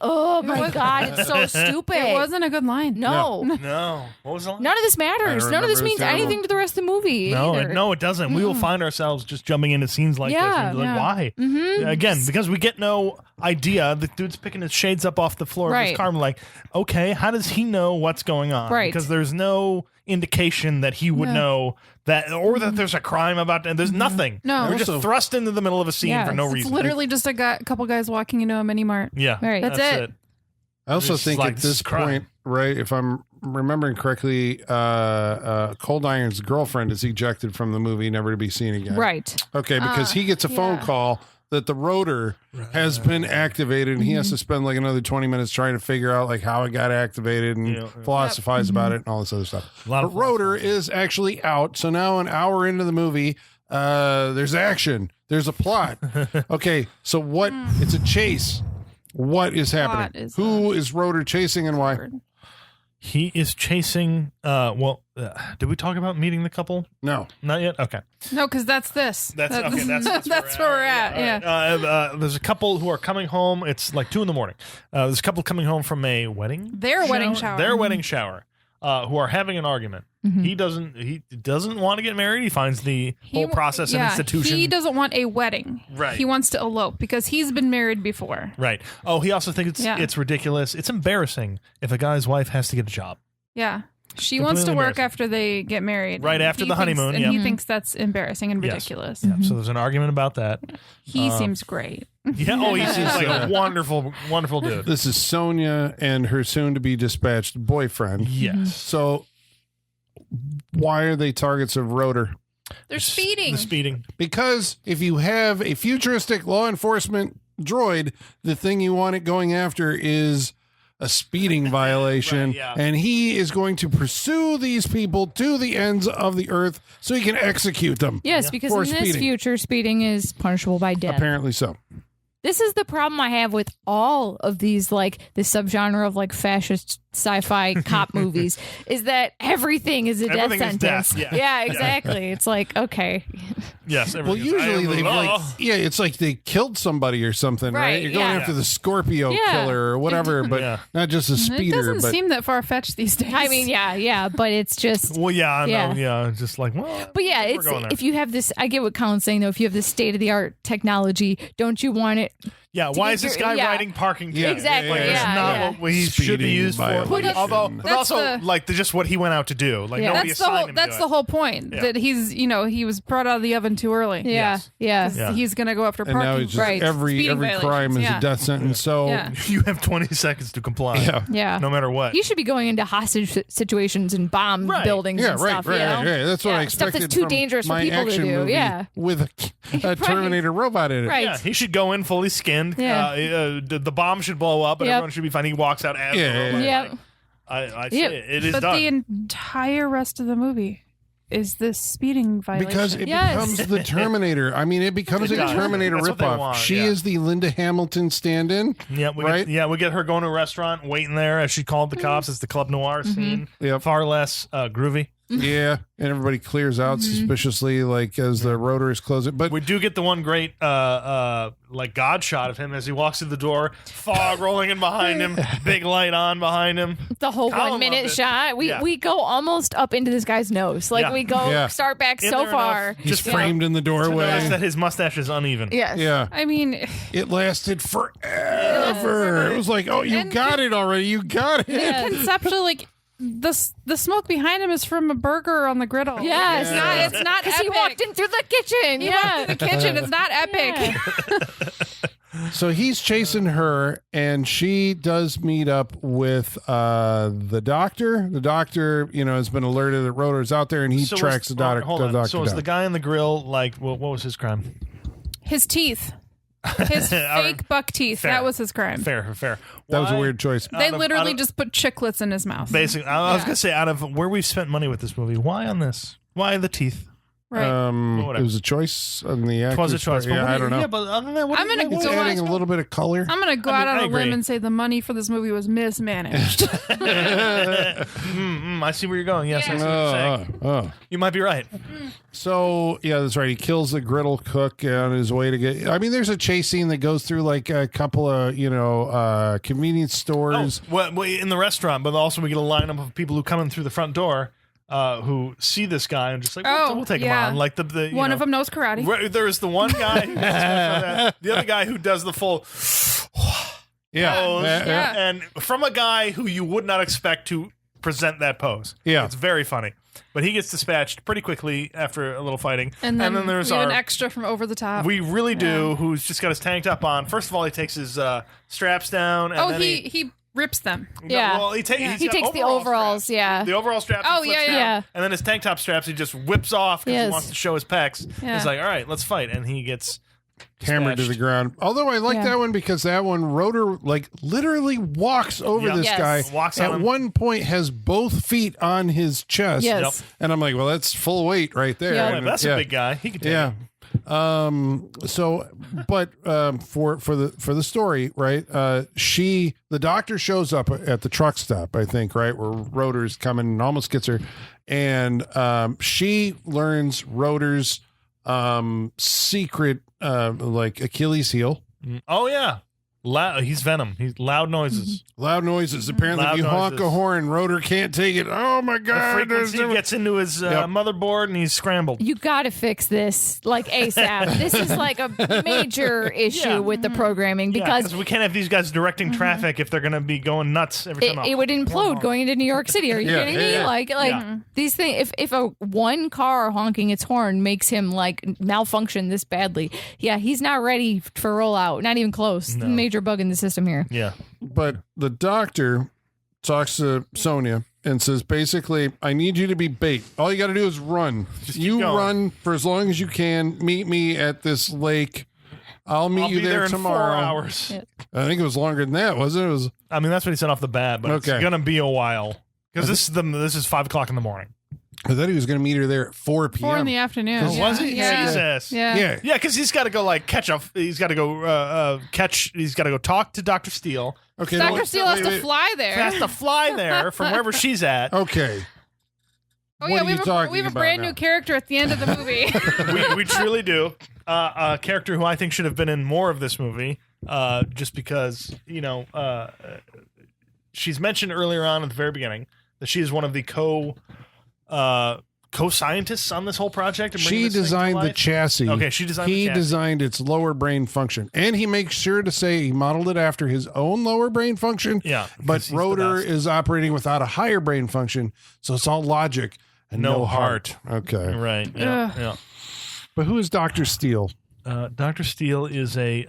Oh my God, it's so stupid. It wasn't a good line. No. No. What was the line? None of this matters. None of this remember. means It's terrible. anything to the rest of the movie. No, either. it doesn't. We will find ourselves just jumping into scenes like this. And be like, why? Again, because we get no idea. The dude's picking his shades up off the floor of his Right. car. I'm like, okay, how does he know what's going on? Right. Because there's no indication that he would know that, or that there's a crime about that. There's nothing. No. We're just Also- thrust into the middle of a scene Yeah, for no It's reason. literally just a couple guys walking into a mini mart. Yeah, Right. That's it. I also It's think like at this crime. point, right, if I'm remembering correctly, Cold Iron's girlfriend is ejected from the movie, never to be seen again. Right. Okay, because he gets a phone call that the R.O.T.O.R. has been activated, and he has to spend like another 20 minutes trying to figure out like how it got activated and philosophize about it and all this other stuff. lot But of R.O.T.O.R. is actually out, so now an hour into the movie, there's action, there's a plot. Okay, so what? It's a chase. What is happening? Who is R.O.T.O.R. chasing and why? He is chasing. Did we talk about meeting the couple? No. Not yet. Okay. No, because that's this. That's okay. That's where we're at. Yeah. There's a couple who are coming home. It's like 2 a.m. There's a couple coming home from a wedding. Their wedding shower. Their wedding shower. Who are having an argument. He doesn't want to get married. He finds the whole process an institution. He doesn't want a wedding. Right. He wants to elope because he's been married before. Right. Oh, he also thinks it's ridiculous. It's embarrassing if a guy's wife has to get a job. Yeah. She wants to Completely work embarrassing. after they get married. Right And after he the thinks- honeymoon, And yeah. he thinks that's embarrassing and Yes. ridiculous. Yeah. So there's an argument about that. He seems great. Yeah. Oh, he seems like a wonderful, wonderful dude. This is Sonia and her soon-to-be dispatched boyfriend. Yes. So why are they targets of R.O.T.O.R.? They're speeding. The speeding. Because if you have a futuristic law enforcement droid, the thing you want it going after is a speeding violation. Right, yeah. And he is going to pursue these people to the ends of the earth so he can execute them. Yes, because For in this speeding. future, speeding is punishable by death. Apparently so. This is the problem I have with all of these, like the subgenre of like fascist sci-fi cop movies is that everything is a death Everything is sentence. death, yeah. Exactly. It's like, okay. Yes. Well, everything is, usually they oh. it's like they killed somebody or something, right? Right, You're going yeah. after the Scorpio Yeah. killer or whatever, but Yeah. not just a It speeder. doesn't But seem that far fetched these days. I mean, yeah, but it's just Well, yeah, I know. Yeah. Yeah, just like, well. But yeah, we're it's going there. if you have this, I get what Colin's saying though. If you have this state of the art technology, don't you want it? Yeah, to why get is this your- guy yeah. writing parking Yeah, tickets? Exactly, Like, yeah, it's not yeah. what he should be Speeding used for. violation. Although, but That's also the- like just what he went out to do. Like Yeah. nobody That's the assigned whole. him That's to the it. whole point. Yeah. That he's, he was brought out of the oven too early. Yeah, Yes. yeah. Yeah. He's gonna go after and parking. now it's just Right. every Speeding crime violations, is yeah. a death sentence. So Yeah. You have 20 seconds to comply. yeah. Yeah. No matter what. You should be going into hostage situations and bomb Right. buildings Yeah, and right, stuff. right, you know? right. That's what I Yeah, stuff expected. that's too from dangerous for my people to action do. movie Yeah. with a Terminator robot in it. Right. Yeah, he should go in fully skinned. Yeah. The bomb should blow up, and Yep. everyone should be fine. He walks out as Yeah, the robot. yeah, Yep. I see Yep. it. It is But done. the entire rest of the movie is this speeding violation. Because it Yes. becomes the Terminator. I mean, it becomes It a does. Terminator That's what they ripoff. want, She yeah. is the Linda Hamilton stand-in. Yeah, right? We get her going to a restaurant, waiting there as she called the cops. It's the Club Noir scene. Yep. Far less groovy. Yeah, and everybody clears out suspiciously, like as the rotor is closing. But We do get the one great like God shot of him as he walks through the door, fog rolling in behind him, big light on behind him. The whole Colin 1 minute loved it. shot. Yeah. We go almost up into this guy's nose. Like Yeah. we go Yeah. start back In so there far. enough. he's Just framed in the To notice doorway. that his mustache is uneven. Yes. Yeah, I mean, it lasted forever. It was like, oh, you And got it already. You got it. Yes. conceptually, like the smoke behind him is from a burger on the griddle. Yes. It's not. It's not Because epic. he walked in through the kitchen. He yeah. walked in the kitchen. It's not epic. Yeah. So he's chasing her, and she does meet up with the doctor. The doctor, has been alerted that ROTOR's out there, and he So tracks the doctor. Hold on. doctor So is down. the guy in the grill like? What was his crime? His teeth. His fake buck teeth. Fair. That was his crime. Fair. That was a Why- weird choice. They Out of- literally out of- just put chiclets in his mouth. Basically, I was Yeah. gonna say, out of where we've spent money with this movie, why on this? Why the teeth? Right. It whatever. was a choice on the actor's It was a choice. part. but Yeah, what I do you- don't know. Yeah, but other than that, what I'm do you- gonna It's go adding a little bit of color. I'm going to go I out mean, on I a limb agree. and say the money for this movie was mismanaged. I see where you're going. Yes, I see what you're saying. Oh. You might be right. So, yeah, that's right. He kills the griddle cook on his way to get. I mean, there's a chase scene that goes through like a couple of, convenience stores. Well, in the restaurant, but also we get a lineup of people who come in through the front door who see this guy and just like, we'll take yeah. him on. Like the you One know, of them knows karate. There's the one guy, the other guy who does the full. Yeah. Pose, Yeah. and from a guy who you would not expect to present that pose. Yeah. It's very funny. But he gets dispatched pretty quickly after a little fighting. And then, there's we have our an extra from over the top. we really do who's just got his tank top on. First of all, he takes his straps down. And then he rips them. Yeah. Well, he He got takes the overalls. straps. Yeah. The overall straps. Oh, he flips yeah, down, yeah. And then his tank top straps he just whips off because Yes. he wants to show his pecs. Yeah. He's like, all right, let's fight. And he gets Hammered to the dispatched. ground. Although I like Yeah. that one because that one, Rotor, like, literally walks over Yeah. this Yes. guy. Walks on At him. one point, has both feet on his chest. Yes. Yep. And I'm like, well, that's full weight right there. Yeah. Boy, And that's yeah. a big guy. He can take Yeah. it. For the story, right? The doctor shows up at the truck stop, I think, right, where Rotor's coming and almost gets her, and she learns Rotor's secret, like Achilles heel. Oh, yeah. He's Venom. He's loud noises. Loud noises. Apparently, Loud if you honk a noises. horn, Rotor can't take it. Oh my The god! frequency gets into his Yep. motherboard and he's scrambled. You got to fix this like ASAP. This is like a major issue Yeah. with the programming because Because we can't have these guys directing traffic if they're going to be going nuts every time. it would implode going into New York City. Are you Yeah, kidding yeah, me? yeah. Like Yeah. these things. If a one car honking its horn makes him like malfunction this badly, yeah, he's not ready for rollout. Not even close. No. Major bug in the system here. Yeah. But the doctor talks to Sonia and says, basically, I need you to be bait. All you got to do is run. You going. run for as long as you can. Meet me at this lake. I'll meet I'll you be there there in tomorrow. 4 hours. Yeah. I think it was longer than that, wasn't it? It was I mean, that's what he said off the bat, but Okay. it's going to be a while because this is 5 o'clock in the morning. I thought he was going to meet her there at 4 p.m. 4 in the afternoon. Oh, Was he? Yeah. Jesus. Yeah. Yeah. Yeah, because he's got to go he's got to go he's got to go talk to Dr. Steele. Okay. Dr. Steele has to fly there. He has to fly there from wherever she's at. Okay. Oh, What yeah, are you talking we have a about brand now? new character at the end of the movie. We truly do. A character who I think should have been in more of this movie, just because, she's mentioned earlier on at the very beginning that she is one of the co-scientists on this whole project. And She designed the chassis. Okay, she designed the He chassis. designed its lower brain function. And he makes sure to say he modeled it after his own lower brain function. Yeah, But because he's the Rotor best. is operating without a higher brain function. So it's all logic and No no heart. Okay. Right. Yeah. Ugh. Yeah. But who is Dr. Steele? Dr. Steele is a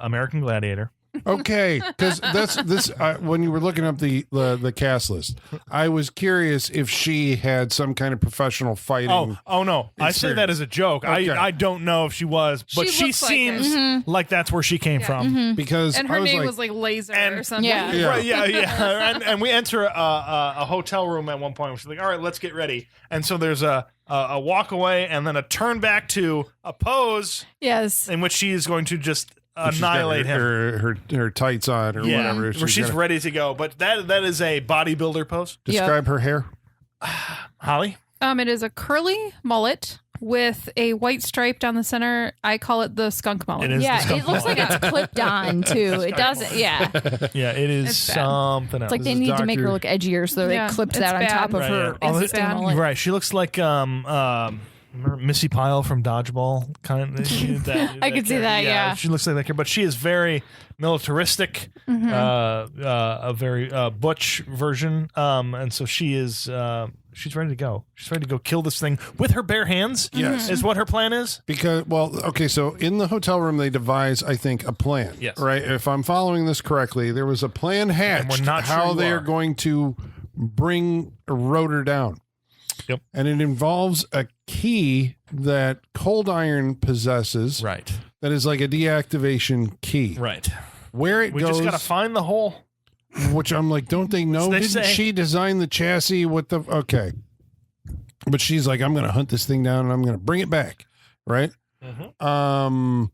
American Gladiator. Okay, because that's this. When you were looking up the cast list, I was curious if she had some kind of professional fighting. Oh no! I say that as a joke. Okay. I don't know if she was, but She she looks like seems like that's where she came from. Because and I her was name like, was like Laser and- or something. Yeah. Yeah. Right, yeah. and we enter a hotel room at one point. She's like, "All right, let's get ready." And so there's a walk away and then a turn back to a pose Yes. in which she is going to just she's got annihilate him. her tights on or whatever. where she's gonna ready to go. But that is a bodybuilder pose. describe her hair. Holly, It is a curly mullet with a white stripe down the center. I call it the skunk mullet. It is. Yeah, the it looks like it's clipped on too. It doesn't. Yeah, it's yeah, it is It's bad. something else. like they is need to make her Dr. look edgier, so Yeah, they clipped it's that on bad. top of Right, her yeah. It's existing bad. mullet. Right, she looks like remember Missy Pyle from Dodgeball, kind of. I could see that, yeah. She looks like that, but she is very militaristic, a very butch version, and so she is. She's ready to go. She's ready to go kill this thing with her bare hands. Yes. Is what her plan is. Because, well, okay, so in the hotel room, they devise, I think, a plan. Yes. Right? If I'm following this correctly, there was a plan hatched we're not sure how you they are. are going to bring Rotor down. Yep. And it involves a key that Cold Iron possesses Right. that is like a deactivation key. Right. Where it We goes, just gotta find the hole. which I'm like, don't they know? They Didn't say. she design the chassis with the... Okay. But she's like, I'm going to hunt this thing down and I'm going to bring it back. Right? Mhm.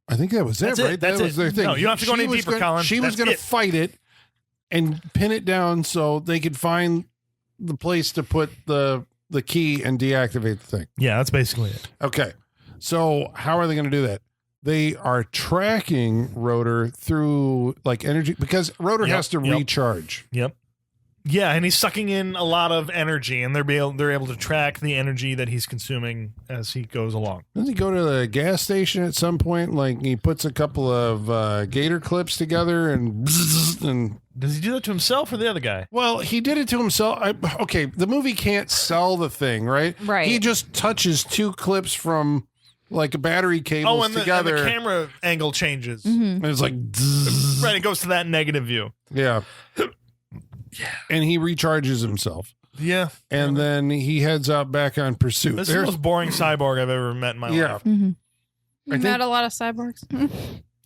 I think that was That's it, it. right? That's that was it. their thing. No, you don't have to go She any was deeper, gonna- Colin. She was That's going to it. fight it and pin it down so they could find the place to put the key and deactivate the thing. Yeah, that's basically it. Okay. So how are they going to do that? They are tracking Rotor through like energy because Rotor Yep, has to yep. recharge. Yep. Yeah, and he's sucking in a lot of energy, and they're able to track the energy that he's consuming as he goes along. Doesn't he go to the gas station at some point? Like he puts a couple of gator clips together and Does he do that to himself or the other guy? well, he did it to himself. Okay, the movie can't sell the thing, right? Right. He just touches two clips from like battery cables And the together. camera angle changes. And it's like, Right, it goes to that negative view. yeah. And he recharges himself. Yeah. And then he heads out back on pursuit. This is the most boring cyborg I've ever met in my Yeah. life. You I think- met a lot of cyborgs.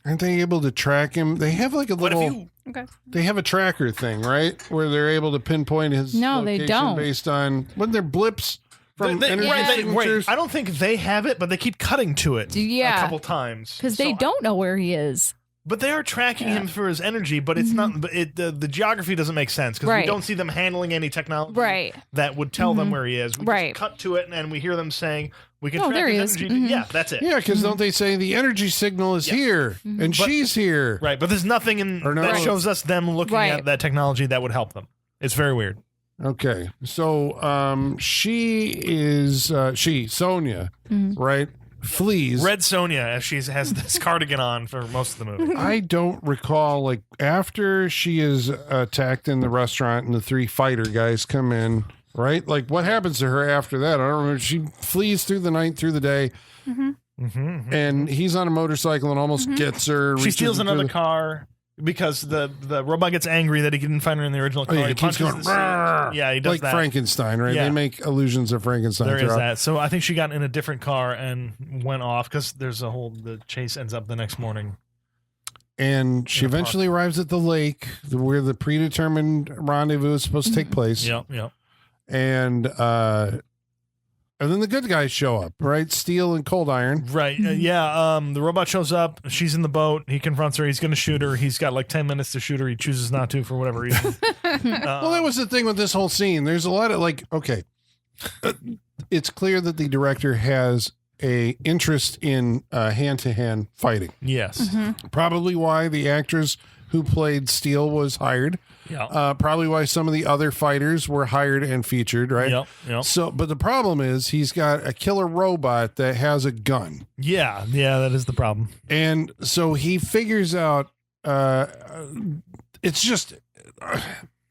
Aren't they able to track him? They have like a What if little. you... Okay. They have a tracker thing, right? Where they're able to pinpoint his No, they location don't. based on wasn't there blips from energy signatures? I don't think they have it, but they keep cutting to it Yeah. a couple times. because they So- don't know where he is. But they are tracking him for his energy, but it's not. But the geography doesn't make sense because we Right. don't see them handling any technology Right. that would tell them where he is. We Right. just cut to it, and we hear them saying, "We can Oh, track there he his is. energy." Yeah, that's it. Yeah, because don't they say the energy signal is here and But- she's here? Right, but there's nothing in Or no. that Right. shows us them looking Right. at that technology that would help them. It's very weird. Okay, so Sonia, right? Flees. Red Sonja, as she has this cardigan on for most of the movie. I don't recall, like, after she is attacked in the restaurant and the three fighter guys come in, right? Like, what happens to her after that? I don't remember. She flees through the night, through the day, and he's on a motorcycle and almost gets her. She reaches steals into another the- car because the robot gets angry that he didn't find her in the original car. Oh, yeah, He he keeps punches going, the "Rrrr," seat. Yeah, he does like that. Frankenstein, right? Yeah. They make allusions of Frankenstein. There is throughout. that. So I think she got in a different car and went off because there's a whole. The chase ends up the next morning. And she In a park. eventually arrives at the lake where the predetermined rendezvous is supposed to take place. Yep. and then the good guys show up, right? Steel and Cold Iron. Right. The robot shows up. She's in the boat. He confronts her. He's going to shoot her. He's got like 10 minutes to shoot her. He chooses not to for whatever reason. Well, that was the thing with this whole scene. There's a lot of okay, it's clear that the director has a interest in hand-to-hand fighting. Yes. Probably why the actress who played Steel was hired. Yeah. Probably why some of the other fighters were hired and featured, right? Yep. So, but the problem is he's got a killer robot that has a gun. Yeah, that is the problem. And so he figures out it's just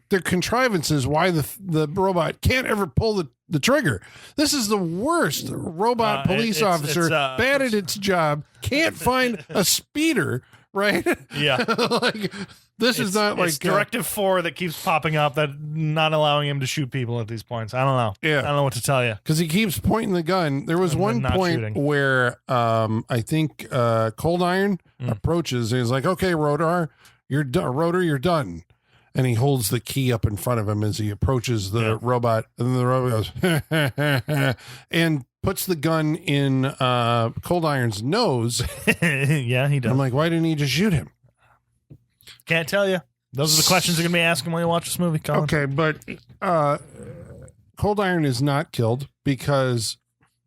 their contrivances why the robot can't ever pull the trigger. This is the worst robot police officer, bad at its job, can't find a speeder, right? Yeah. This is not it's Directive 4 that keeps popping up that not allowing him to shoot people at these points. I don't know. Yeah. I don't know what to tell you. Because he keeps pointing the gun. There was one point shooting. where I think Cold Iron approaches and he's like, okay, ROTOR, you're done. ROTOR, you're done. And he holds the key up in front of him as he approaches the robot. And then the robot goes, and puts the gun in Cold Iron's nose. Yeah, he does. I'm like, why didn't he just shoot him? Can't tell you. Those are the questions you're going to be asking when you watch this movie, Colin. Okay, but Cold Iron is not killed because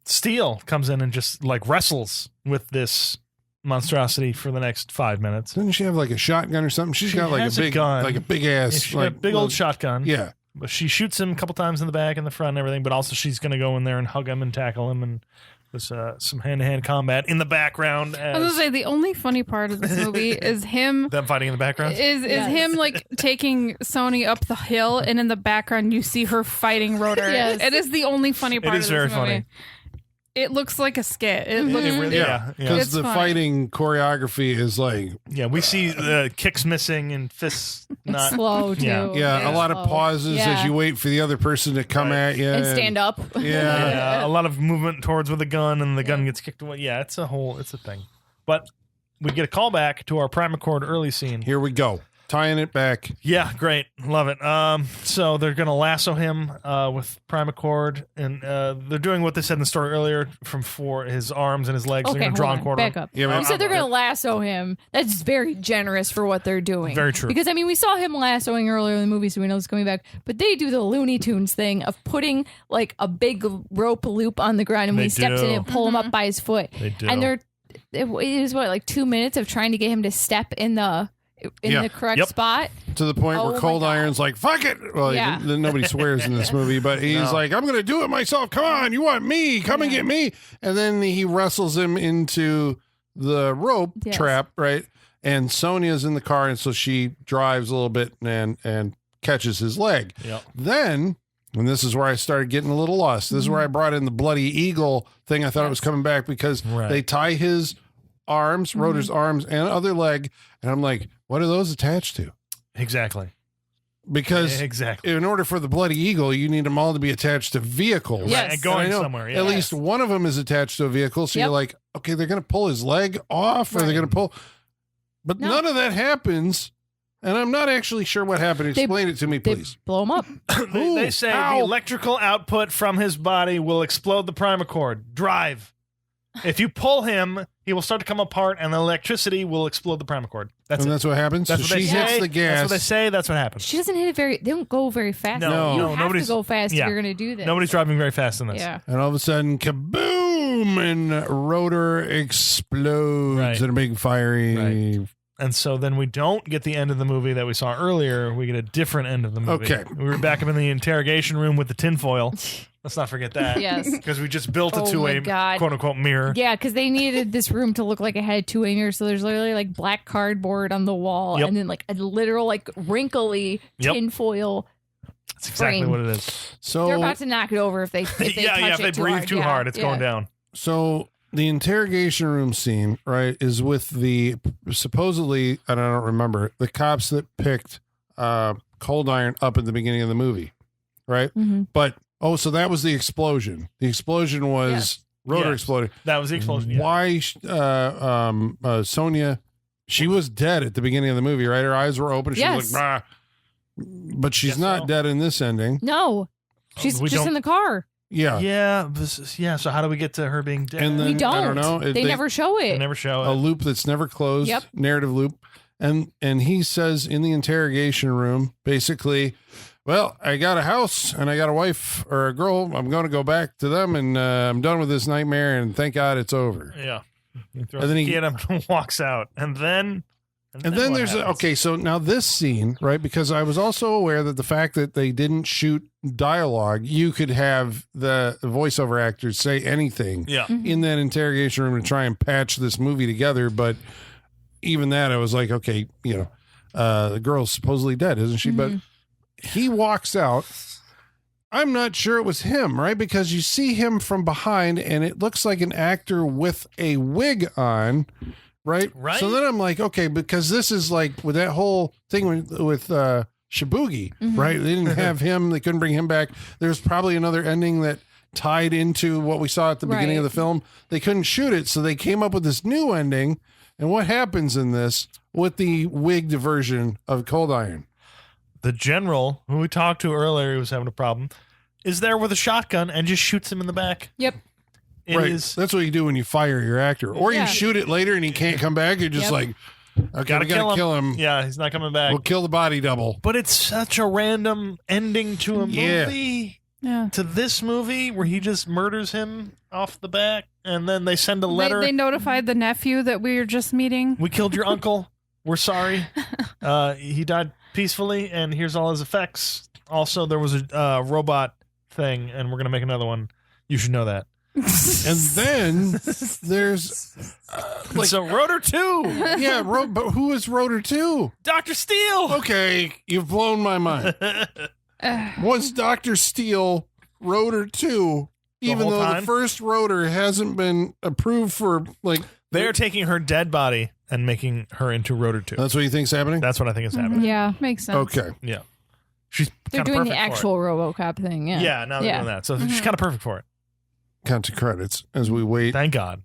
Steel comes in and just wrestles with this monstrosity for the next 5 minutes. doesn't she have like a shotgun or something? She's got like has a a big gun. like a big ass, She's got a big old shotgun. Yeah. But she shoots him a couple times in the back and the front and everything, but also she's going to go in there and hug him and tackle him, and there's some hand-to-hand combat in the background. I was going to say, the only funny part of this movie is him... Them fighting in the background? Is him, taking Sony up the hill, and in the background you see her fighting ROTOR. Yes. It is the only funny part of this movie. It is very funny. It looks like a skit. It looks Because It's the fine. fighting choreography is like... Yeah, we see the kicks missing and fists not... Slow, too. Yeah, a lot of Slow. pauses as you wait for the other person to come at you. And stand up. Yeah. A lot of movement towards with the gun, and the gun gets kicked away. Yeah, it's a thing. But we get a callback to our Primacord early scene. Here we go. Tying it back. Yeah, great. Love it. So they're going to lasso him with Primacord, and they're doing what they said in the story earlier for his arms and his legs. Okay, they're going to draw hold and on. quarter Back him. up. Yeah, You said they're going to lasso him. That's very generous for what they're doing. Very true. Because, we saw him lassoing earlier in the movie, so we know it's coming back. But they do the Looney Tunes thing of putting, a big rope loop on the ground, and when he steps in it, pull him up by his foot. They do. And it is, 2 minutes of trying to get him to step in the correct spot. To the point Oh where my Cold God. Iron's like, fuck it. Well, Yeah. nobody swears in this movie, but he's like, I'm going to do it myself. Come on. You want me? Come and get me. And then he wrestles him into the rope Yes. trap, right? And Sonia's in the car, and so she drives a little bit and catches his leg. Yep. Then, and this is where I started getting a little lost. This is where I brought in the bloody eagle thing. I thought it was coming back because they tie his arms, ROTOR's arms, and other leg. And I'm like, what are those attached to? Exactly. Because in order for the bloody eagle, you need them all to be attached to vehicles. Yes. Right, and going And I know somewhere. Yeah. At least one of them is attached to a vehicle. So Yep. you're like, okay, they're going to pull his leg off, or they're Right. going to pull. But No. none of that happens. And I'm not actually sure what happened. Explain it to me, They please. blow him up. They say Ow. the electrical output from his body will explode the Primacord. Drive. If you pull him, he will start to come apart, and the electricity will explode the Primacord. And that's what happens. That's So what she they hits say. the gas. That's what they say. That's what happens. She doesn't hit it they don't go very fast. No, you no, have to nobody's- go fast yeah. if you're going to do this. Nobody's driving very fast in this. Yeah. And all of a sudden, kaboom! And ROTOR explodes Right. in a big fiery. And so then we don't get the end of the movie that we saw earlier. We get a different end of the movie. Okay. We were back up in the interrogation room with the tinfoil. Let's not forget that. Yes. Because we just built it Oh to my a God. quote-unquote mirror. Yeah, because they needed this room to look like it had two mirrors. So there's literally black cardboard on the wall, Yep. and then a literal wrinkly Yep. tinfoil. That's exactly frame. what it is. So They're about to knock it over if they touch If they it too breathe hard. too Yeah. hard, it's going down. So the interrogation room scene, right, is with the supposedly, and I don't remember, the cops that picked Cold Iron up at the beginning of the movie, right? Mhm. But so that was the explosion. The explosion was Yes. ROTOR Yes. exploding. That was the explosion. Yeah. Why Sonia? She was dead at the beginning of the movie, right? Her eyes were open. She was Yes. like, bah. But she's Guess not so. dead in this ending. No. She's We just don't- in the car. Yeah. Yeah. So how do we get to her being dead? And then We don't. I don't know. They never show it. They never show A it. loop that's never closed. Yep. Narrative loop. And he says in the interrogation room, basically, well, I got a house and I got a wife or a girl. I'm going to go back to them and I'm done with this nightmare and thank God it's over. Yeah. He throws And then the he- key at him and walks out. And then then what there's happens? okay. So now this scene, right? Because I was also aware that the fact that they didn't shoot dialogue, you could have the voiceover actors say anything Yeah. in that interrogation room to try and patch this movie together. But even that, I was like, okay, the girl's supposedly dead, isn't she? But he walks out. I'm not sure it was him, right? Because you see him from behind and it looks like an actor with a wig on, right? Right. So then I'm like, okay, because this is like with that whole thing with Shibugi, right? They didn't have him. They couldn't bring him back. There's probably another ending that tied into what we saw at the beginning of the film. They couldn't shoot it. So they came up with this new ending. And what happens in this with the wigged version of Cold Iron? The general, who we talked to earlier, who was having a problem, is there with a shotgun and just shoots him in the back. Yep. It Right. is- That's what you do when you fire your actor. Or Yeah. you shoot it later and he can't come back. You're just Yep. like, okay, we gotta kill him. Yeah, he's not coming back. We'll kill the body double. But it's such a random ending to a Yeah. movie. Yeah. To this movie where he just murders him off the back and then they send a letter. They notified the nephew that we were just meeting. We killed your uncle. We're sorry. He died peacefully and here's all his effects. Also, there was a robot thing and we're going to make another one. You should know that. And then there's So Rotor 2. but who is Rotor 2? Dr. Steele. Okay, you've blown my mind. Was Dr. Steele Rotor 2, even whole though time? the first Rotor hasn't been approved for, like, They're taking her dead body and making her into Rotor 2. that's what you think's happening? That's what I think is happening. Yeah. Makes sense. Okay. Yeah. She's They're kinda doing the perfect for it. actual RoboCop thing. Yeah. Yeah, now they're doing that. So she's kind of perfect for it. Count to credits as we wait Thank God.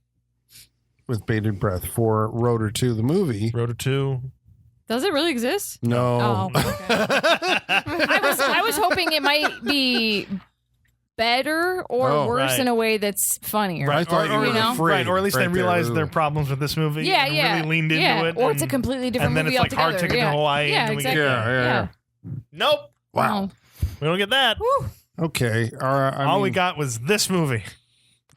with bated breath for Rotor 2, the movie. Rotor 2. Does it really exist? No. Oh, okay. I was hoping it might be better or Oh, worse right. in a way that's funnier. I thought you were you know? afraid. Right, or at least right they realized there. their problems with this movie. Yeah, and yeah. really leaned into yeah. it. Or it's a and- completely different and then movie it's like altogether. hard ticket yeah. to Hawaii. Yeah, and we get- exactly. Yeah. Nope. Wow. No. We don't get that. Okay. All we got was this movie.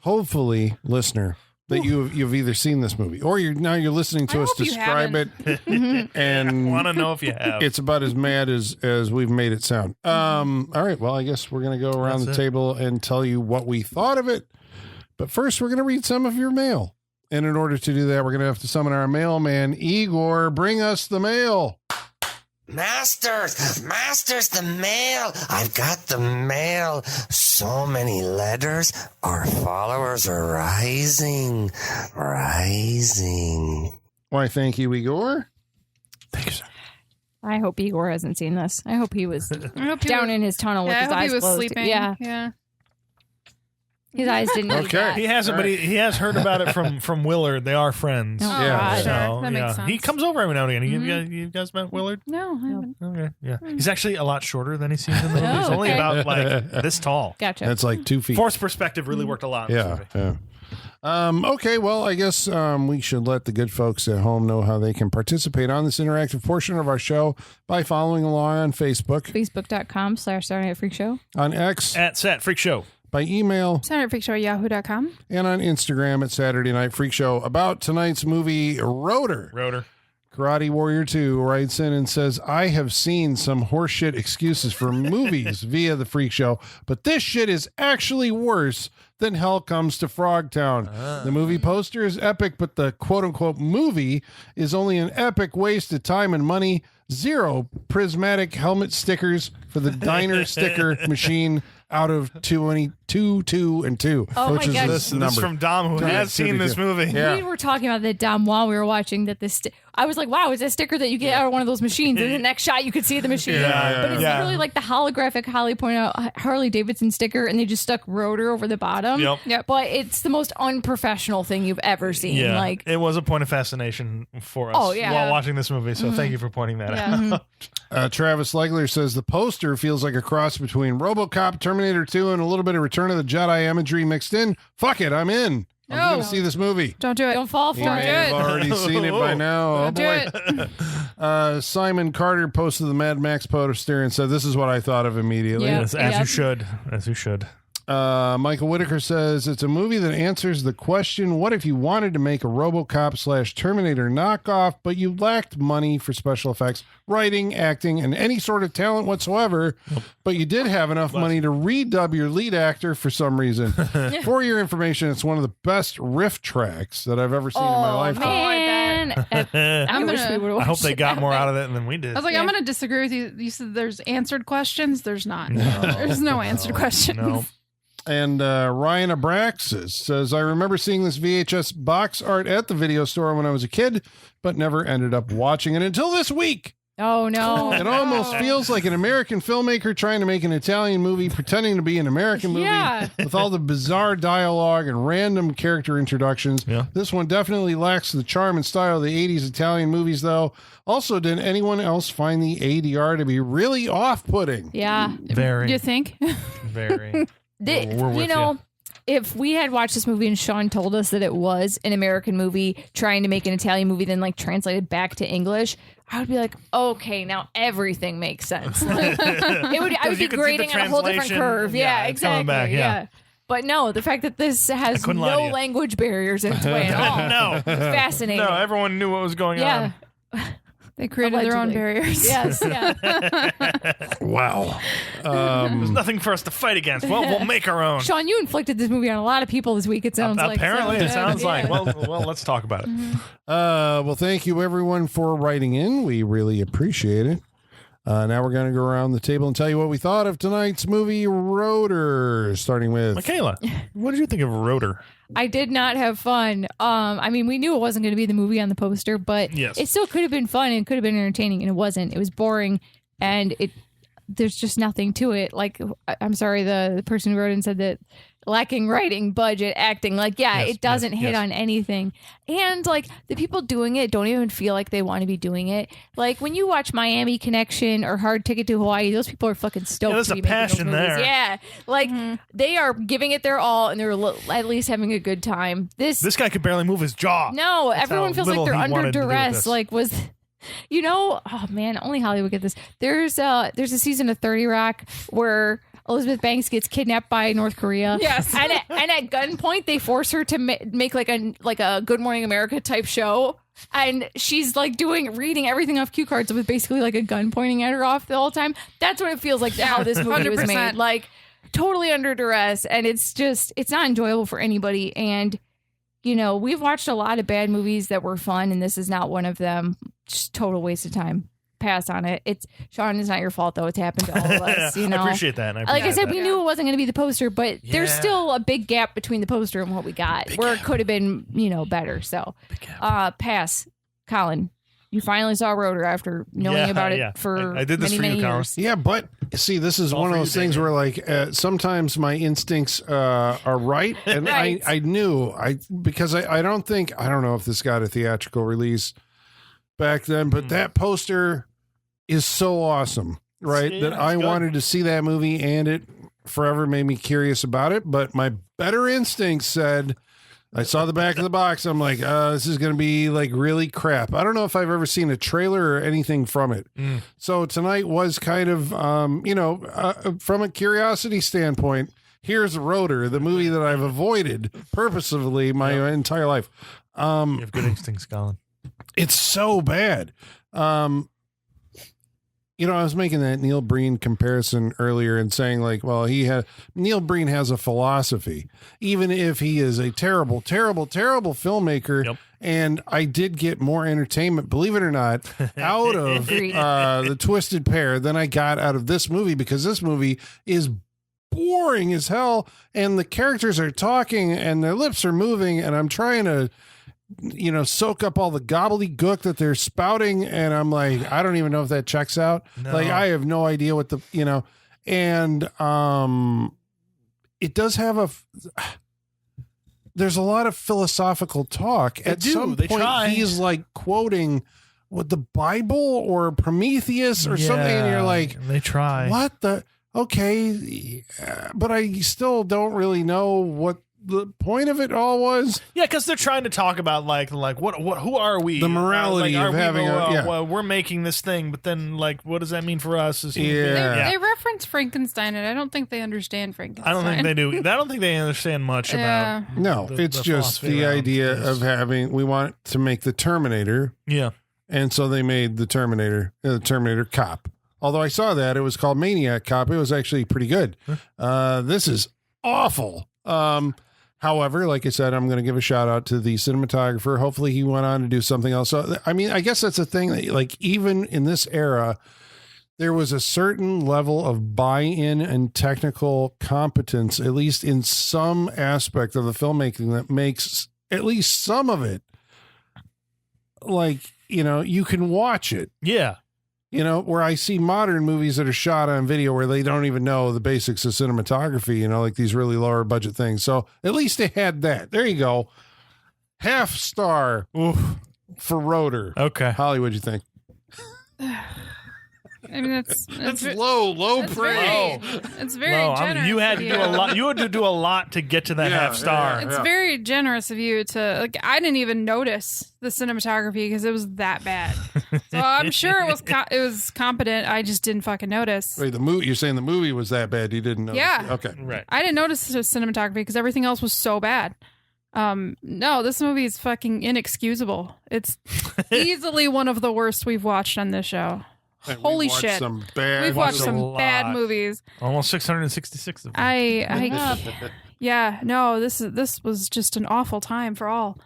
Hopefully, listener, that you've either seen this movie or you're listening to I us hope you describe it, haven't. and Want to know if you have. it's about as mad as we've made it sound. All right. Well, I guess we're gonna go around That's the it. table and tell you what we thought of it. But first, we're gonna read some of your mail, and in order to do that, we're gonna have to summon our mailman, Igor. Bring us the mail. Masters, the mail. I've got the mail. So many letters. Our followers are rising. Why? Thank you, Igor. Thank you, sir. I hope Igor hasn't seen this. I hope he was I hope down in his tunnel with I his hope eyes he was closed. sleeping. Yeah. Yeah. His eyes didn't need Okay. that. He hasn't, but he has heard about it from Willard. They are friends. Oh, Yeah. God. Sure. So, That makes sense. He comes over every now and again. You guys met Willard? No, I haven't. Okay, yeah. He's actually a lot shorter than he seems in the movie. Oh, He's only okay. about like this tall. Gotcha. That's like 2 feet. Force perspective really worked a lot in this Yeah. movie. Yeah. Okay, well, I guess we should let the good folks at home know how they can participate on this interactive portion of our show by following along on Facebook, Facebook.com/Saturday Night Freak Show. on X, At Set Freak Show. by email, SaturdayFreakShow@yahoo.com. and on Instagram at Saturday Night Freak Show. About tonight's movie, Rotor. Rotor. Karate Warrior 2 writes in and says, I have seen some horseshit excuses for movies via the Freak Show, but this shit is actually worse than Hell Comes to Frogtown. The movie poster is epic, but the quote-unquote movie is only an epic waste of time and money. 0 prismatic helmet stickers for the diner sticker machine out of 22, 2, and 2, Oh which my is God. this This number. is from Dom, who Yeah, has seen this 22. movie. Yeah. We were talking about that, Dom, while we were watching that I was like, wow, is that sticker that you get out of one of those machines? And the next shot, you could see the machine. Yeah, but it's yeah. literally like the holographic, Holly pointed out, Harley Davidson sticker, and they just stuck Rotor over the bottom. Yep. But it's the most unprofessional thing you've ever seen. Yeah, Like, it was a point of fascination for us Oh, yeah. while watching this movie. So thank you for pointing that Yeah. out. Travis Legler says the poster feels like a cross between RoboCop, Terminator 2, and a little bit of Return of the Jedi imagery mixed in. Fuck it, I'm in. I'm No. going to see this movie. Don't do it. Don't fall for You may it. have already seen it by now. Oh, Don't do boy. it. Simon Carter posted the Mad Max poster and said, "This is what I thought of immediately." Yeah. Yes, as you should. As you should. Michael Whitaker says it's a movie that answers the question, what if you wanted to make a RoboCop / Terminator knockoff, but you lacked money for special effects, writing, acting, and any sort of talent whatsoever, but you did have enough money to redub your lead actor for some reason. For your information, it's one of the best riff tracks that I've ever seen in my lifetime. Man. I wish we would I hope they got more out of it than we did. I was like, I'm going to disagree with you. You said there's answered questions. There's not. There's no answered questions. No. And Ryan Abraxas says, I remember seeing this VHS box art at the video store when I was a kid, but never ended up watching it until this week. Oh, no. It almost feels like an American filmmaker trying to make an Italian movie, pretending to be an American movie Yeah. with all the bizarre dialogue and random character introductions. Yeah. This one definitely lacks the charm and style of the 80s Italian movies, though. Also, did anyone else find the ADR to be really off-putting? Yeah. Very. You think? Very. We're with You know, if we had watched this movie and Sean told us that it was an American movie trying to make an Italian movie, then like translated back to English, I would be like, okay, now everything makes sense. Like, I would you be could see grading the on a whole different translation. curve. Yeah, Yeah, it's coming exactly. back, yeah. But no, the fact that this has couldn't lie to no you. language barriers in its way at all. No. It's fascinating. No, everyone knew what was going yeah. on. They created their own Allegedly. barriers. Yes. Yeah. Wow. There's nothing for us to fight against. Well, we'll make our own. Sean, you inflicted this movie on a lot of people this week. It sounds like. Apparently, So, it sounds yeah. like. Well, let's talk about it. Well, thank you, everyone, for writing in. We really appreciate it. Now we're going to go around the table and tell you what we thought of tonight's movie, Rotor, starting with... Michaela, what did you think of Rotor? I did not have fun. I mean, we knew it wasn't going to be the movie on the poster, but Yes. it still could have been fun and could have been entertaining, and it wasn't. It was boring, and there's just nothing to it. Like, I'm sorry, the person who wrote and said that lacking writing, budget, acting, like, yeah, Yes, it doesn't yes, hit yes. on anything. And like the people doing it don't even feel like they want to be doing it. Like when you watch Miami Connection or Hard Ticket to Hawaii, those people are fucking stoked. there's to a be making those passion movies. there. Yeah, like they are giving it their all, and they're at least having a good time. This This guy could barely move his jaw. no, That's everyone how feels like little they're he under wanted to do with duress. this. Like oh man, only Hollywood get this. There's a season of 30 Rock where Elizabeth Banks gets kidnapped by North Korea. Yes. and at gunpoint they force her to make like a Good Morning America type show, and she's like reading everything off cue cards with basically like a gun pointing at her off the whole time. That's what it feels like how this movie was 100%. made. Like totally under duress, and it's not enjoyable for anybody. And you know, we've watched a lot of bad movies that were fun, and this is not one of them. Just total waste of time. Pass on it. Sean, it's not your fault though. It's happened to all of us. You know, I appreciate that. And like I said, that. we knew it wasn't going to be the poster, but there's Yeah. still a big gap between the poster and what we got, where it could have been, better. So, pass. Colin, you finally saw Rotor after knowing about it for I did this many, for many you, Colin. years. Yeah, but see, this is all one of for those you, things David. where, like, sometimes my instincts are right, and Right. I knew because I don't know if this got a theatrical release back then, but that poster is so awesome, right? Yeah, that I it's good. wanted to see that movie, and it forever made me curious about it. But my better instincts said, I saw the back of the box. I'm like, this is going to be like really crap. I don't know if I've ever seen a trailer or anything from it. So tonight was kind of, from a curiosity standpoint, here's Rotor, the movie that I've avoided purposefully my entire life. You have good instincts, Colin. It's so bad. I was making that Neil Breen comparison earlier and saying, like, well, Neil Breen has a philosophy, even if he is a terrible, terrible, terrible filmmaker. Yep. And I did get more entertainment, believe it or not, out of Agreed. the Twisted Pair than I got out of this movie, because this movie is boring as hell, and the characters are talking and their lips are moving, and I'm trying to soak up all the gobbledygook that they're spouting, and I'm like, I don't even know if that checks out. No. Like, I have no idea what and it does have there's a lot of philosophical talk. At some They point, try. he's like quoting what the Bible or Prometheus or something, and you're like, they try. what the? Okay, but I still don't really know what the point of it all was. Yeah, because they're trying to talk about like what who are we? The morality of having well, we're making this thing, but then like what does that mean for us as human beings? They reference Frankenstein, and I don't think they understand Frankenstein. I don't think they do. I don't think they understand much about. No, it's just the idea of having. We want to make the Terminator. Yeah, and so they made the Terminator Cop. Although I saw that it was called Maniac Cop, it was actually pretty good. This is awful. However, like I said, I'm going to give a shout out to the cinematographer. Hopefully he went on to do something else. So, I mean, I guess that's the thing that, like, even in this era, there was a certain level of buy-in and technical competence, at least in some aspect of the filmmaking, that makes at least some of it, like, you know, you can watch it. Yeah. You know, where I see modern movies that are shot on video where they don't even know the basics of cinematography, you know, like these really lower budget things. So at least they had that. There you go. Half star for ROTOR. Okay. Holly, what'd you think? I mean, that's low praise. It's very No, generous. I mean, you had to do a lot. You had to do a lot to get to that half star. It's very generous of you to, like, I didn't even notice the cinematography because it was that bad. So I'm sure it was competent. I just didn't fucking notice. Wait, you're saying the movie was that bad? You didn't notice? Yeah. Okay. Right. I didn't notice the cinematography because everything else was so bad. No, this movie is fucking inexcusable. It's easily one of the worst we've watched on this show. And Holy we've watched shit. We've watched some bad movies. Almost 666 of them. This was just an awful time for all.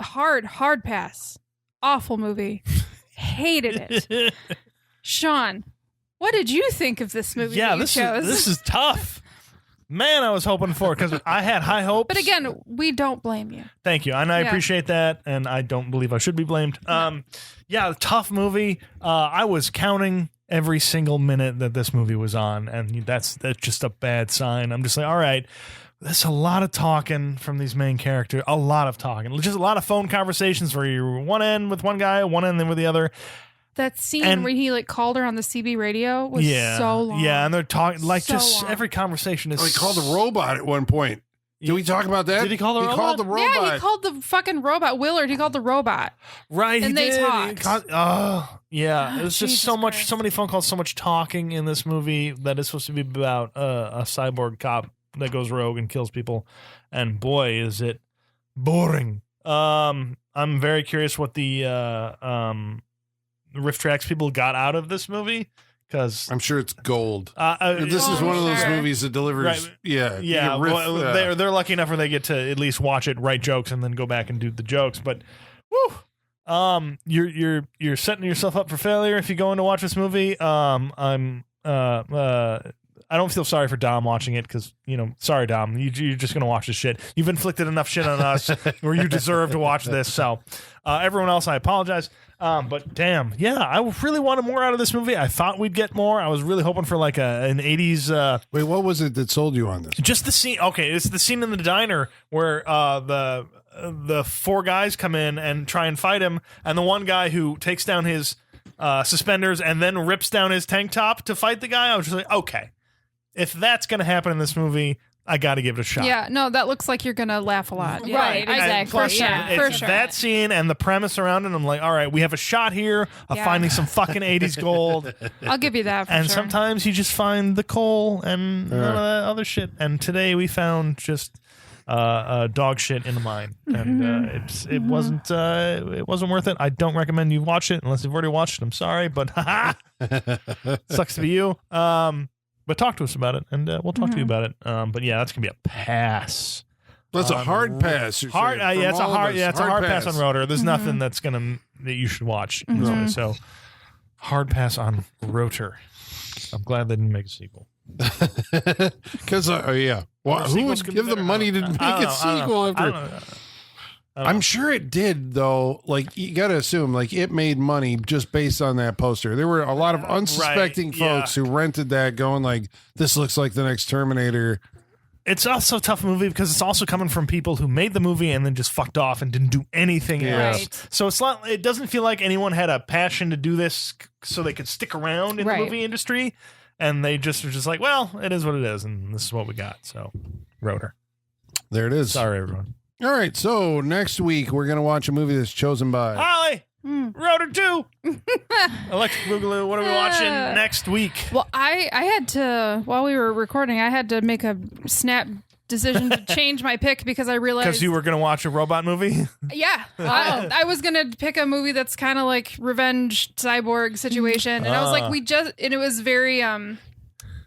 Hard pass. Awful movie. Hated it. Sean, what did you think of this movie? Yeah, that you chose? this is tough. Man, I was hoping for it because I had high hopes. But again, we don't blame you. Thank you. And I appreciate that. And I don't believe I should be blamed. Yeah, tough movie. I was counting every single minute that this movie was on. And that's just a bad sign. I'm just like, all right, there's a lot of talking from these main characters. A lot of talking. Just a lot of phone conversations where you're one end with one guy, one end with the other. That scene where he like called her on the CB radio was so long. Yeah, and they're talking like So just long. every conversation is. He called a robot at one point. Did we talk about that? Did he call the robot? He called the robot. Yeah, he called the fucking robot. Willard, he called the robot. Right, And he they did. talked. Yeah, it was just Jesus so much, Christ. so many phone calls, so much talking in this movie that is supposed to be about a cyborg cop that goes rogue and kills people, and boy, is it boring. I'm very curious what the riff tracks people got out of this movie because I'm sure it's gold. this This is one of those sure. movies that delivers. Right. Yeah. you Yeah, can riff, well, they're lucky enough where they get to at least watch it, write jokes, and then go back and do the jokes. But, you're setting yourself up for failure if you go in to watch this movie. I don't feel sorry for Dom watching it because, sorry, Dom, you're just going to watch this shit. You've inflicted enough shit on us where you deserve to watch this. So everyone else, I apologize. But damn, yeah, I really wanted more out of this movie. I thought we'd get more. I was really hoping for like an 80s. Wait, what was it that sold you on this? Just the scene. Okay, it's the scene in the diner where the four guys come in and try and fight him, and the one guy who takes down his suspenders and then rips down his tank top to fight the guy. I was just like, okay. If that's going to happen in this movie, I got to give it a shot. Yeah, no, that looks like you're going to laugh a lot. Yeah, Right, exactly. For sure, Yeah. for It's sure. that scene and the premise around it. I'm like, all right, we have a shot here of Yeah. finding some fucking 80s gold. I'll give you that for And sure. sometimes you just find the coal and none of that other shit. And today we found just dog shit in the mine, and it wasn't worth it. I don't recommend you watch it unless you've already watched it. I'm sorry, but sucks to be you. But talk to us about it, and we'll talk to you about it. But yeah, that's gonna be a pass. That's a hard pass. you're Hard, saying, yeah, from it's a all of hard, us. yeah, it's a hard pass on ROTOR. There's nothing that's that you should watch. So hard pass on ROTOR. I'm glad they didn't make a sequel. Because yeah, well, who sequels would could give be the better. money to make a sequel after? I'm sure it did, though. Like, you got to assume, like, it made money just based on that poster. There were a lot of unsuspecting Right, yeah. folks who rented that, going like, "This looks like the next Terminator." It's also a tough movie because it's also coming from people who made the movie and then just fucked off and didn't do anything else. Right. So it's not. It doesn't feel like anyone had a passion to do this so they could stick around in the movie industry, and they just were just like, well, it is what it is, and this is what we got. So, ROTOR. There it is. Sorry, everyone. All right, so next week we're going to watch a movie that's chosen by... Holly! ROTOR 2! Electric Boogaloo, what are we watching next week? Well, I had to, while we were recording, I had to make a snap decision to change my pick because I realized... Because you were going to watch a robot movie? Yeah. I was going to pick a movie that's kind of like revenge cyborg situation. And I was like, and it was very...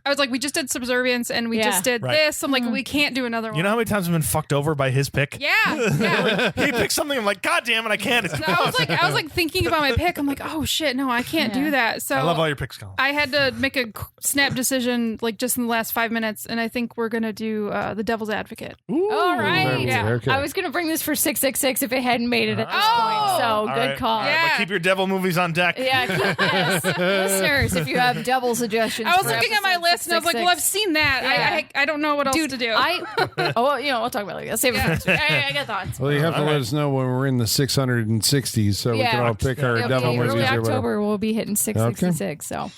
I was like, we just did Subservience and we just did this. I'm like, we can't do another one. You know how many times I've been fucked over by his pick? Yeah. He picked something, I'm like, God damn it, I can't. It's I was like thinking about my pick. I'm like, oh shit, no, I can't do that. So I love all your picks, Colin. I had to make a snap decision like just in the last 5 minutes, and I think we're gonna do The Devil's Advocate. All right. Yeah. Okay. I was going to bring this for 666 if it hadn't made it at this point. So All good right. call. All right, Yeah. but keep your devil movies on deck. Yeah, yes. Listeners, if you have devil suggestions, I was for looking at my episode list and I was like, well, I've 666. seen that. Yeah. I don't know what else to do. We'll talk about it later. Save it for next week. I got thoughts. Well, you have to let us know when we're in the 660s so we can all pick our devil movies early or whatever. October, we'll be hitting 666. So,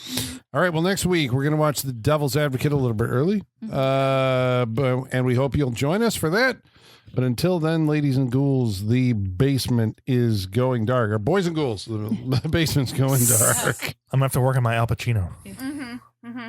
All right, well, next week we're going to watch The Devil's Advocate a little bit early, and we hope you'll join us for that. But until then, ladies and ghouls, the basement is going dark. Or boys and ghouls, the basement's going dark. I'm going to have to work on my Al Pacino. Mm-hmm. Mm-hmm.